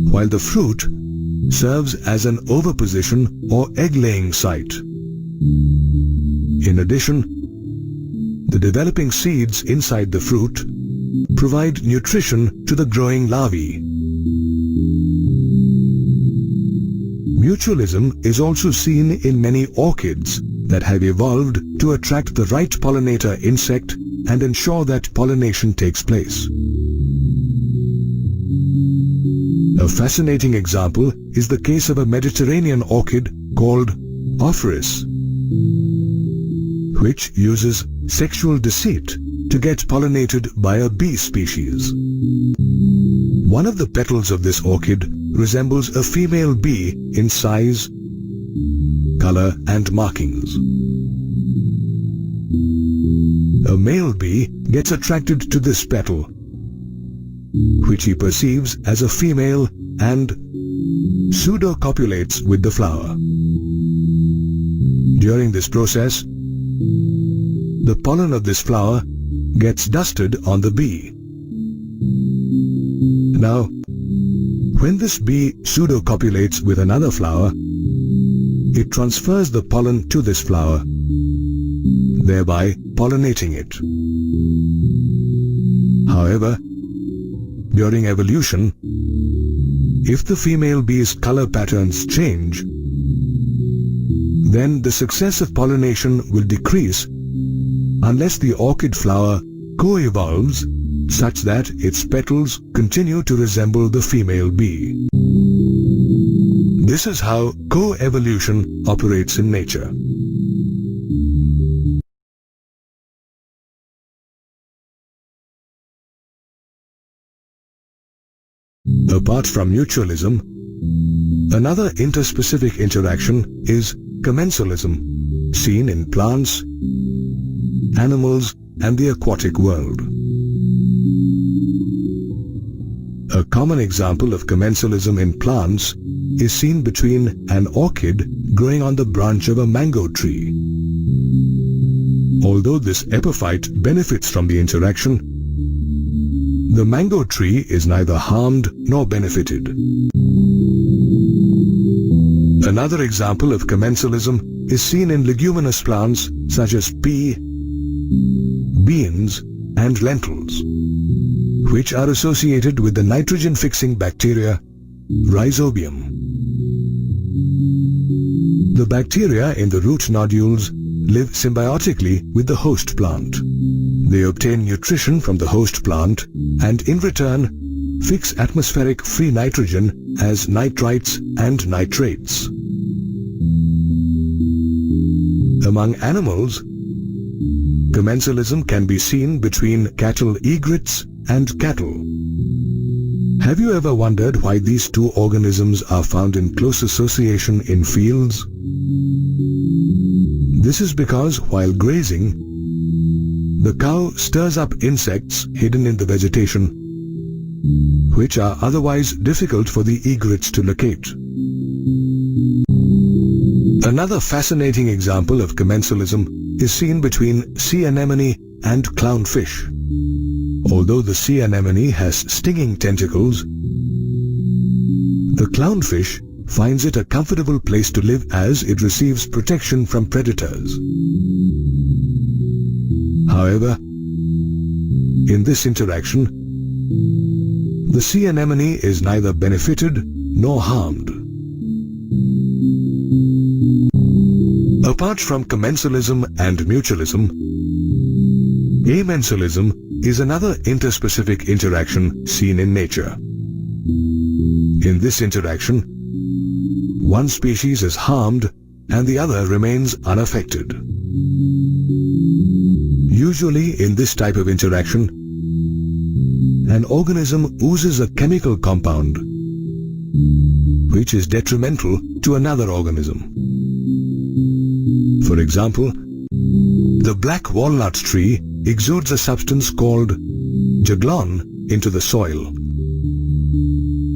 while the fruit serves as an oviposition or egg-laying site. In addition, the developing seeds inside the fruit provide nutrition to the growing larvae. Mutualism is also seen in many orchids that have evolved to attract the right pollinator insect and ensure that pollination takes place. A fascinating example is the case of a Mediterranean orchid called Ophrys, which uses sexual deceit to get pollinated by a bee species. One of the petals of this orchid resembles a female bee in size, color, and markings. A male bee gets attracted to this petal, which he perceives as a female, and pseudo-copulates with the flower. During this process, the pollen of this flower gets dusted on the bee. Now, when this bee pseudo-copulates with another flower, it transfers the pollen to this flower, thereby pollinating it. However, during evolution, if the female bee's color patterns change, then the success of pollination will decrease unless the orchid flower co-evolves such that its petals continue to resemble the female bee. This is how co-evolution operates in nature. Apart from mutualism, another interspecific interaction is commensalism, seen in plants, animals, and the aquatic world. A common example of commensalism in plants is seen between an orchid growing on the branch of a mango tree. Although this epiphyte benefits from the interaction, the mango tree is neither harmed nor benefited. Another example of commensalism is seen in leguminous plants such as pea, beans, and lentils, which are associated with the nitrogen-fixing bacteria Rhizobium. The bacteria in the root nodules live symbiotically with the host plant. They obtain nutrition from the host plant and in return fix atmospheric free nitrogen as nitrites and nitrates. Among animals, commensalism can be seen between cattle egrets and cattle. Have you ever wondered why these two organisms are found in close association in fields? This is because while grazing, the cow stirs up insects hidden in the vegetation, which are otherwise difficult for the egrets to locate. Another fascinating example of commensalism is seen between sea anemone and clownfish. Although the sea anemone has stinging tentacles, the clownfish finds it a comfortable place to live as it receives protection from predators. However, in this interaction, the sea anemone is neither benefited nor harmed. Apart from commensalism and mutualism, amensalism is another interspecific interaction seen in nature. In this interaction, one species is harmed and the other remains unaffected. Usually in this type of interaction, an organism oozes a chemical compound which is detrimental to another organism. For example, the black walnut tree exudes a substance called juglon into the soil,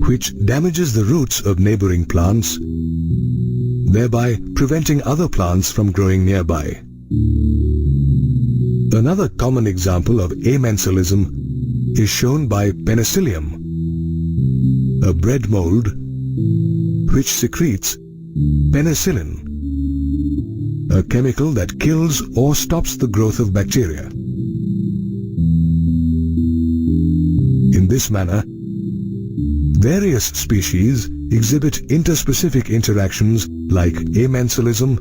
which damages the roots of neighboring plants, thereby preventing other plants from growing nearby. Another common example of amensilism is shown by penicillium, a bread mold which secretes penicillin, a chemical that kills or stops the growth of bacteria. In this manner, various species exhibit interspecific interactions like amensilism,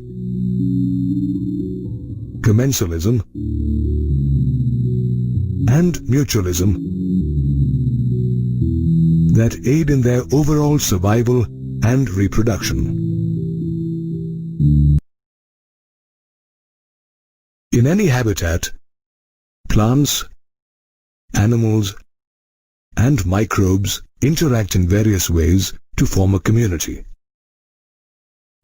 commensalism, and mutualism that aid in their overall survival and reproduction. In any habitat, plants, animals, and microbes interact in various ways to form a community.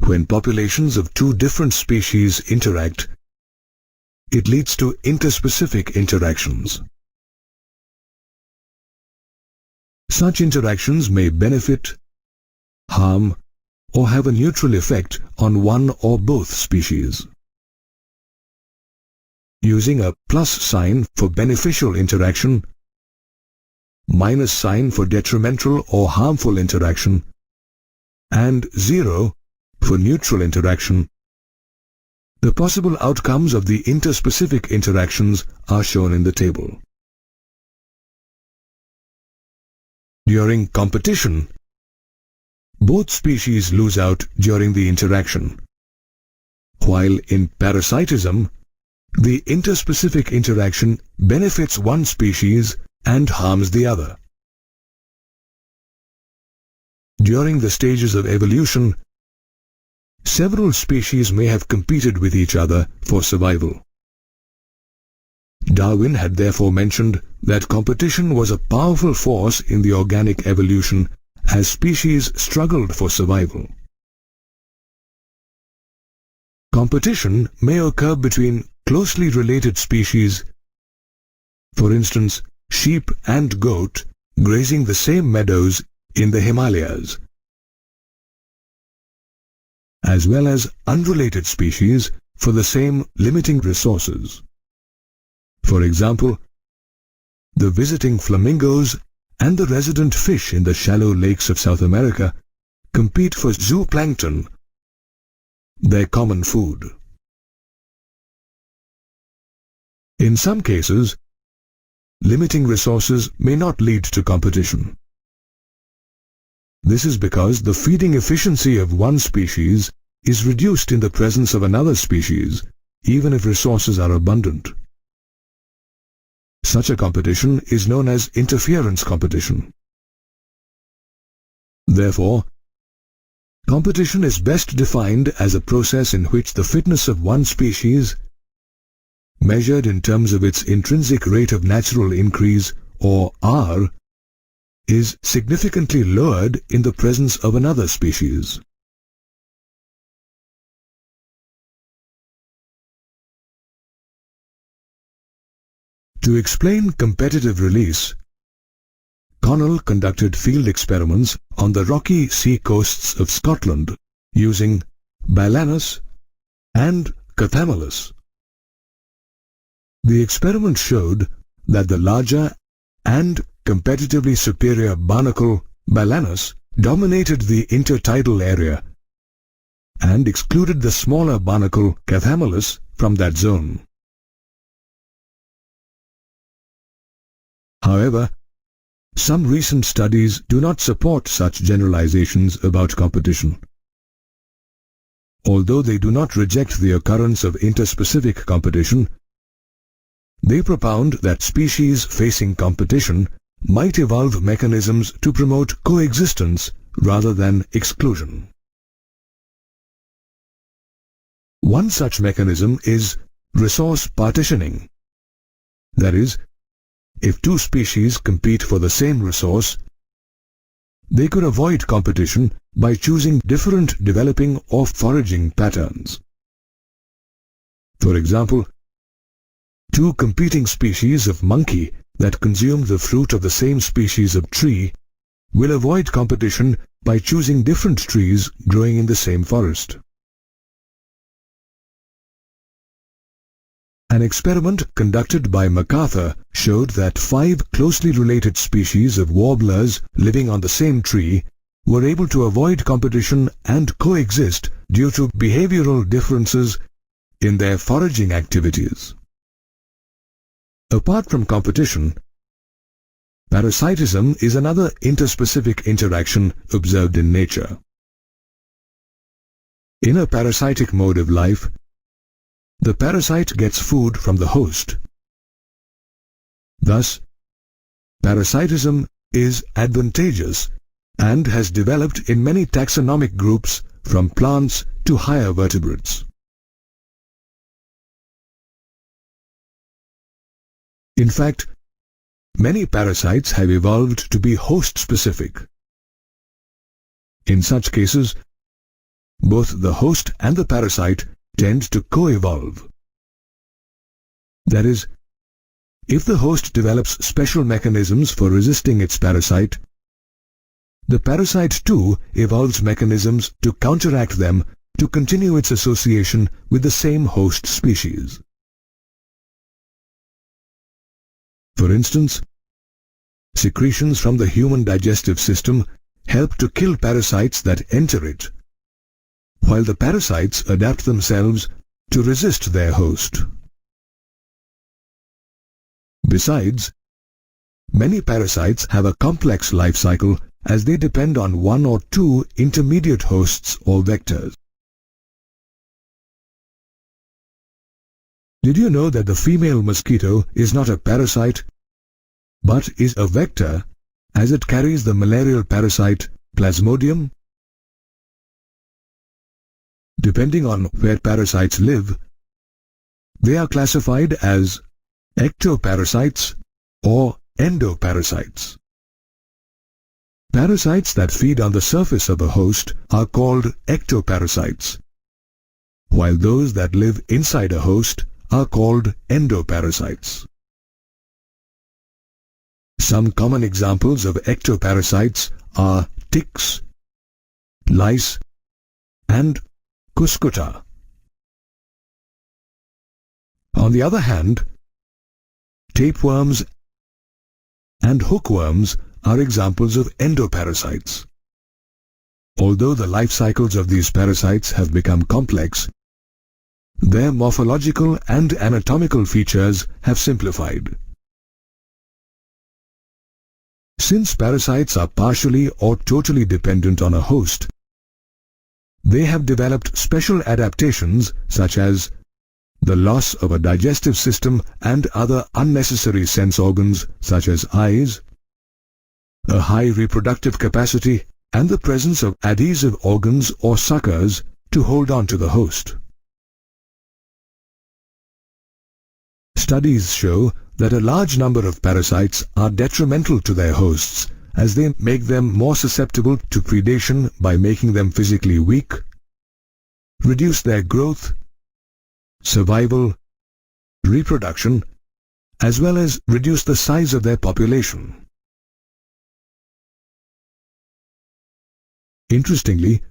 When populations of two different species interact, it leads to interspecific interactions. Such interactions may benefit, harm, or have a neutral effect on one or both species. Using a plus sign for beneficial interaction, minus sign for detrimental or harmful interaction, and 0 for neutral interaction, the possible outcomes of the interspecific interactions are shown in the table. During competition, both species lose out during the interaction, while in parasitism, the interspecific interaction benefits one species and harms the other. During the stages of evolution, several species may have competed with each other for survival. Darwin had therefore mentioned that competition was a powerful force in the organic evolution as species struggled for survival. Competition may occur between closely related species, for instance, sheep and goat grazing the same meadows in the Himalayas, as well as unrelated species for the same limiting resources. For example, the visiting flamingos and the resident fish in the shallow lakes of South America compete for zooplankton, their common food. In some cases, limiting resources may not lead to competition. This is because the feeding efficiency of one species is reduced in the presence of another species, even if resources are abundant. Such a competition is known as interference competition. Therefore, competition is best defined as a process in which the fitness of one species, measured in terms of its intrinsic rate of natural increase, or R, is significantly lowered in the presence of another species. To explain competitive release, Connell conducted field experiments on the rocky sea coasts of Scotland using Balanus and Cathamalus. The experiment showed that the larger and competitively superior barnacle Balanus dominated the intertidal area and excluded the smaller barnacle Cathamalus from that zone. However, some recent studies do not support such generalizations about competition. Although they do not reject the occurrence of interspecific competition, they propound that species facing competition might evolve mechanisms to promote coexistence rather than exclusion. One such mechanism is resource partitioning. That is, if two species compete for the same resource, they could avoid competition by choosing different developing or foraging patterns. For example, Two competing species of monkey that consume the fruit of the same species of tree will avoid competition by choosing different trees growing in the same forest. An experiment conducted by MacArthur showed that 5 closely related species of warblers living on the same tree were able to avoid competition and coexist due to behavioral differences in their foraging activities. Apart from competition, parasitism is another interspecific interaction observed in nature. In a parasitic mode of life, the parasite gets food from the host. Thus, parasitism is advantageous and has developed in many taxonomic groups from plants to higher vertebrates. In fact, many parasites have evolved to be host-specific. In such cases, both the host and the parasite tend to co-evolve. That is, if the host develops special mechanisms for resisting its parasite, the parasite too evolves mechanisms to counteract them to continue its association with the same host species. For instance, secretions from the human digestive system help to kill parasites that enter it, while the parasites adapt themselves to resist their host. Besides, many parasites have a complex life cycle as they depend on one or two intermediate hosts or vectors. Did you know that the female mosquito is not a parasite, but is a vector as it carries the malarial parasite Plasmodium? Depending on where parasites live, they are classified as ectoparasites or endoparasites. Parasites that feed on the surface of a host are called ectoparasites, while those that live inside a host are called endoparasites. Some common examples of ectoparasites are ticks, lice, and cuscuta. On the other hand, tapeworms and hookworms are examples of endoparasites. Although the life cycles of these parasites have become complex, their morphological and anatomical features have simplified. Since parasites are partially or totally dependent on a host, they have developed special adaptations such as the loss of a digestive system and other unnecessary sense organs such as eyes, a high reproductive capacity, and the presence of adhesive organs or suckers to hold on to the host. Studies show that a large number of parasites are detrimental to their hosts as they make them more susceptible to predation by making them physically weak, reduce their growth, survival, reproduction, as well as reduce the size of their population. Interestingly,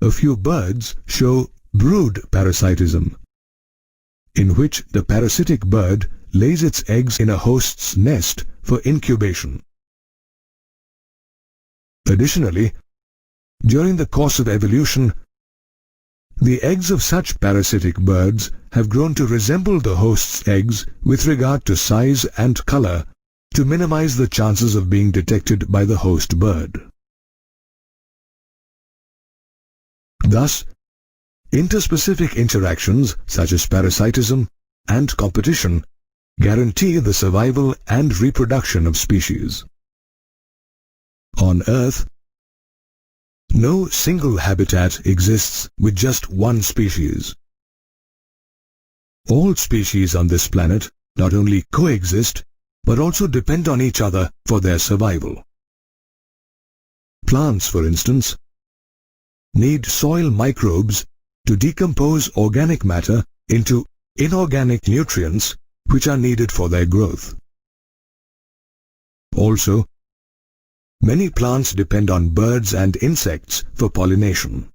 a few birds show brood parasitism, in which the parasitic bird lays its eggs in a host's nest for incubation. Additionally, during the course of evolution, the eggs of such parasitic birds have grown to resemble the host's eggs with regard to size and color to minimize the chances of being detected by the host bird. Thus, interspecific interactions such as parasitism and competition guarantee the survival and reproduction of species. On Earth, no single habitat exists with just one species. All species on this planet not only coexist, but also depend on each other for their survival. Plants, for instance, need soil microbes to decompose organic matter into inorganic nutrients which are needed for their growth. Also, many plants depend on birds and insects for pollination.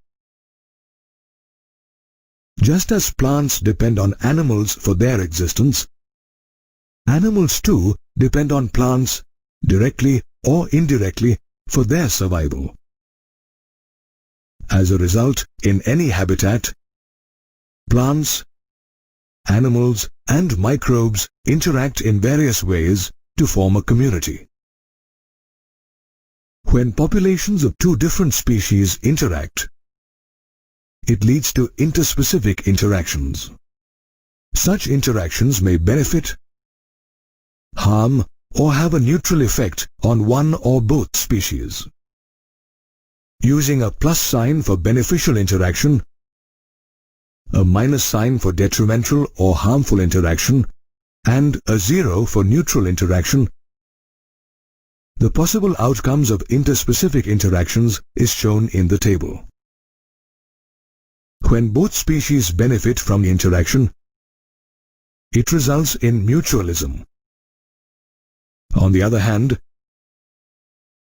Just as plants depend on animals for their existence, animals too depend on plants directly or indirectly for their survival. As a result, in any habitat, plants, animals, and microbes interact in various ways to form a community. When populations of two different species interact, it leads to interspecific interactions. Such interactions may benefit, harm, or have a neutral effect on one or both species. Using a plus sign for beneficial interaction, a minus sign for detrimental or harmful interaction, and a 0 for neutral interaction, the possible outcomes of interspecific interactions is shown in the table. When both species benefit from the interaction, it results in mutualism. On the other hand,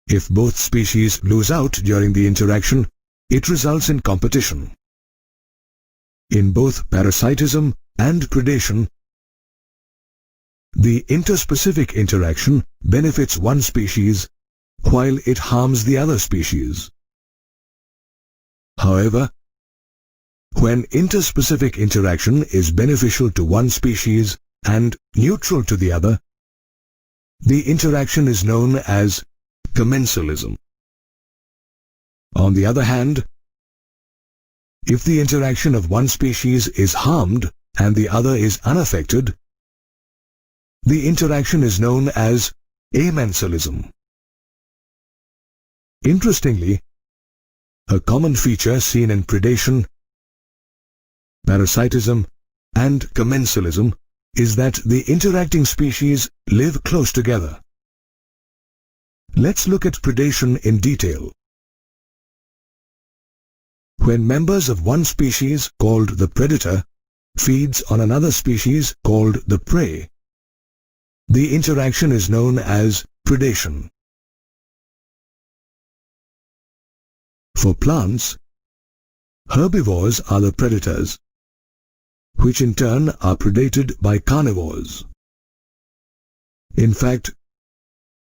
if both species lose out during the interaction, it results in competition. In both parasitism and predation, the interspecific interaction benefits one species while it harms the other species. However, when interspecific interaction is beneficial to one species and neutral to the other, the interaction is known as commensalism. On the other hand, if the interaction of one species is harmed and the other is unaffected, the interaction is known as amensalism. Interestingly, a common feature seen in predation, parasitism, and commensalism is that the interacting species live close together. Let's look at predation in detail. When members of one species called the predator feeds on another species called the prey, the interaction is known as predation. For plants, herbivores are the predators, which in turn are predated by carnivores. In fact,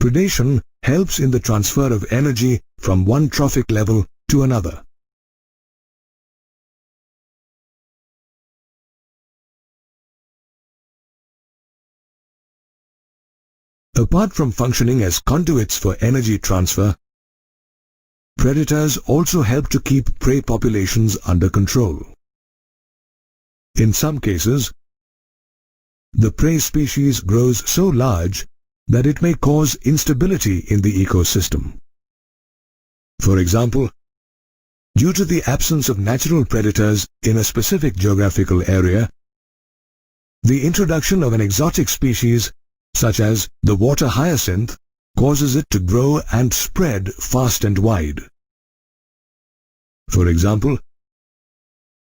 predation helps in the transfer of energy from one trophic level to another. Apart from functioning as conduits for energy transfer, predators also help to keep prey populations under control. In some cases, the prey species grows so large that it may cause instability in the ecosystem. For example, due to the absence of natural predators in a specific geographical area, the introduction of an exotic species, such as the water hyacinth, causes it to grow and spread fast and wide. For example,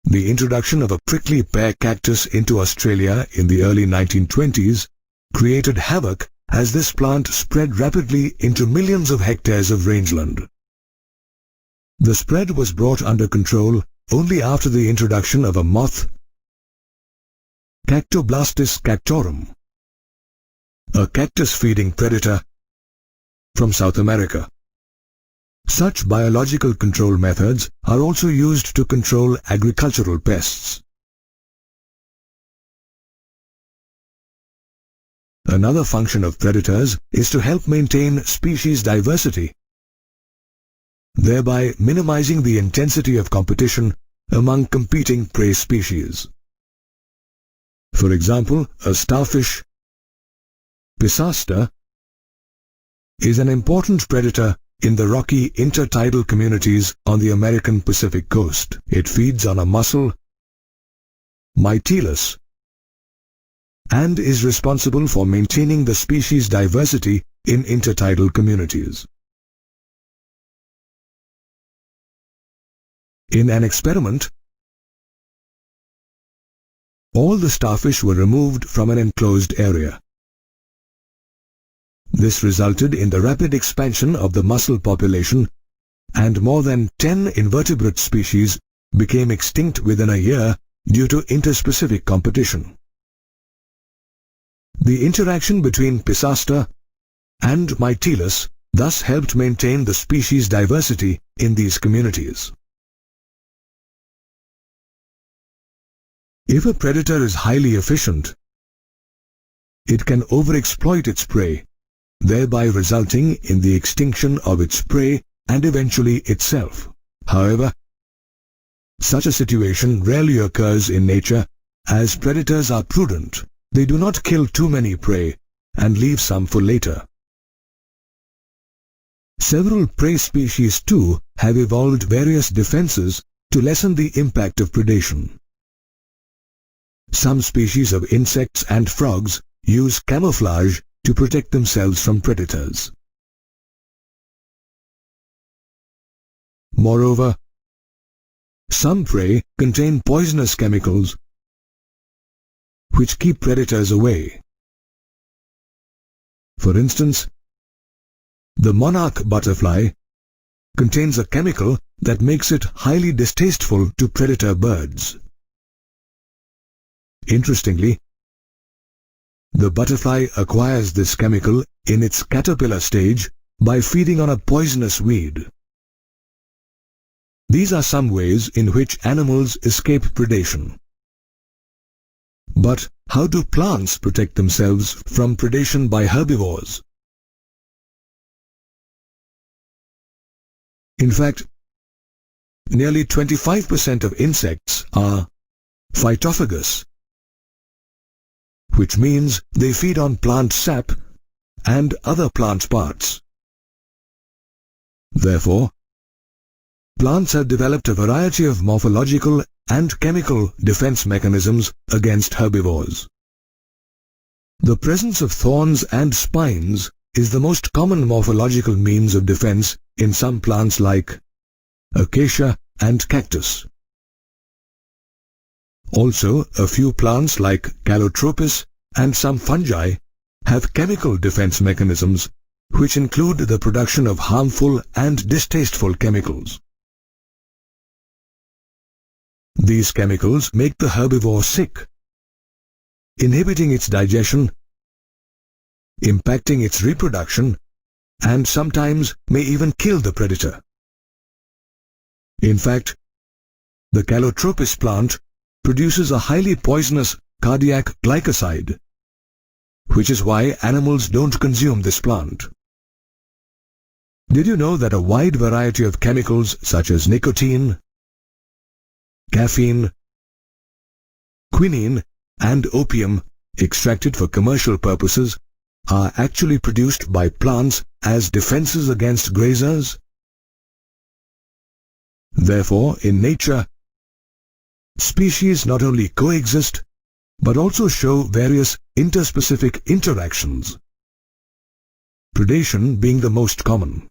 the introduction of a prickly pear cactus into Australia in the early 1920s created havoc as this plant spread rapidly into millions of hectares of rangeland. The spread was brought under control only after the introduction of a moth, Cactoblastis cactorum, a cactus-feeding predator from South America. Such biological control methods are also used to control agricultural pests. Another function of predators is to help maintain species diversity, thereby minimizing the intensity of competition among competing prey species. For example, a starfish, Pisaster, is an important predator in the rocky intertidal communities on the American Pacific coast. It feeds on a mussel, Mytilus, and is responsible for maintaining the species diversity in intertidal communities. In an experiment, all the starfish were removed from an enclosed area. This resulted in the rapid expansion of the mussel population, and more than 10 invertebrate species became extinct within a year due to interspecific competition. The interaction between Pisaster and Mytilus thus helped maintain the species diversity in these communities. If a predator is highly efficient, it can overexploit its prey, thereby resulting in the extinction of its prey and eventually itself. However, such a situation rarely occurs in nature, as predators are prudent. They do not kill too many prey and leave some for later. Several prey species too have evolved various defenses to lessen the impact of predation. Some species of insects and frogs use camouflage to protect themselves from predators. Moreover, some prey contain poisonous chemicals which keep predators away. For instance, the monarch butterfly contains a chemical that makes it highly distasteful to predator birds. Interestingly, the butterfly acquires this chemical in its caterpillar stage by feeding on a poisonous weed. These are some ways in which animals escape predation. But how do plants protect themselves from predation by herbivores? In fact, nearly 25% of insects are phytophagous, which means they feed on plant sap and other plant parts. Therefore, plants have developed a variety of morphological and chemical defense mechanisms against herbivores. The presence of thorns and spines is the most common morphological means of defense in some plants like acacia and cactus. Also, a few plants like Calotropis and some fungi have chemical defense mechanisms which include the production of harmful and distasteful chemicals. These chemicals make the herbivore sick, inhibiting its digestion, impacting its reproduction, and sometimes may even kill the predator. In fact, the Calotropis plant produces a highly poisonous cardiac glycoside, which is why animals don't consume this plant. Did you know that a wide variety of chemicals such as nicotine, caffeine, quinine, and opium extracted for commercial purposes are actually produced by plants as defenses against grazers? Therefore, in nature, species not only coexist but also show various interspecific interactions, predation being the most common.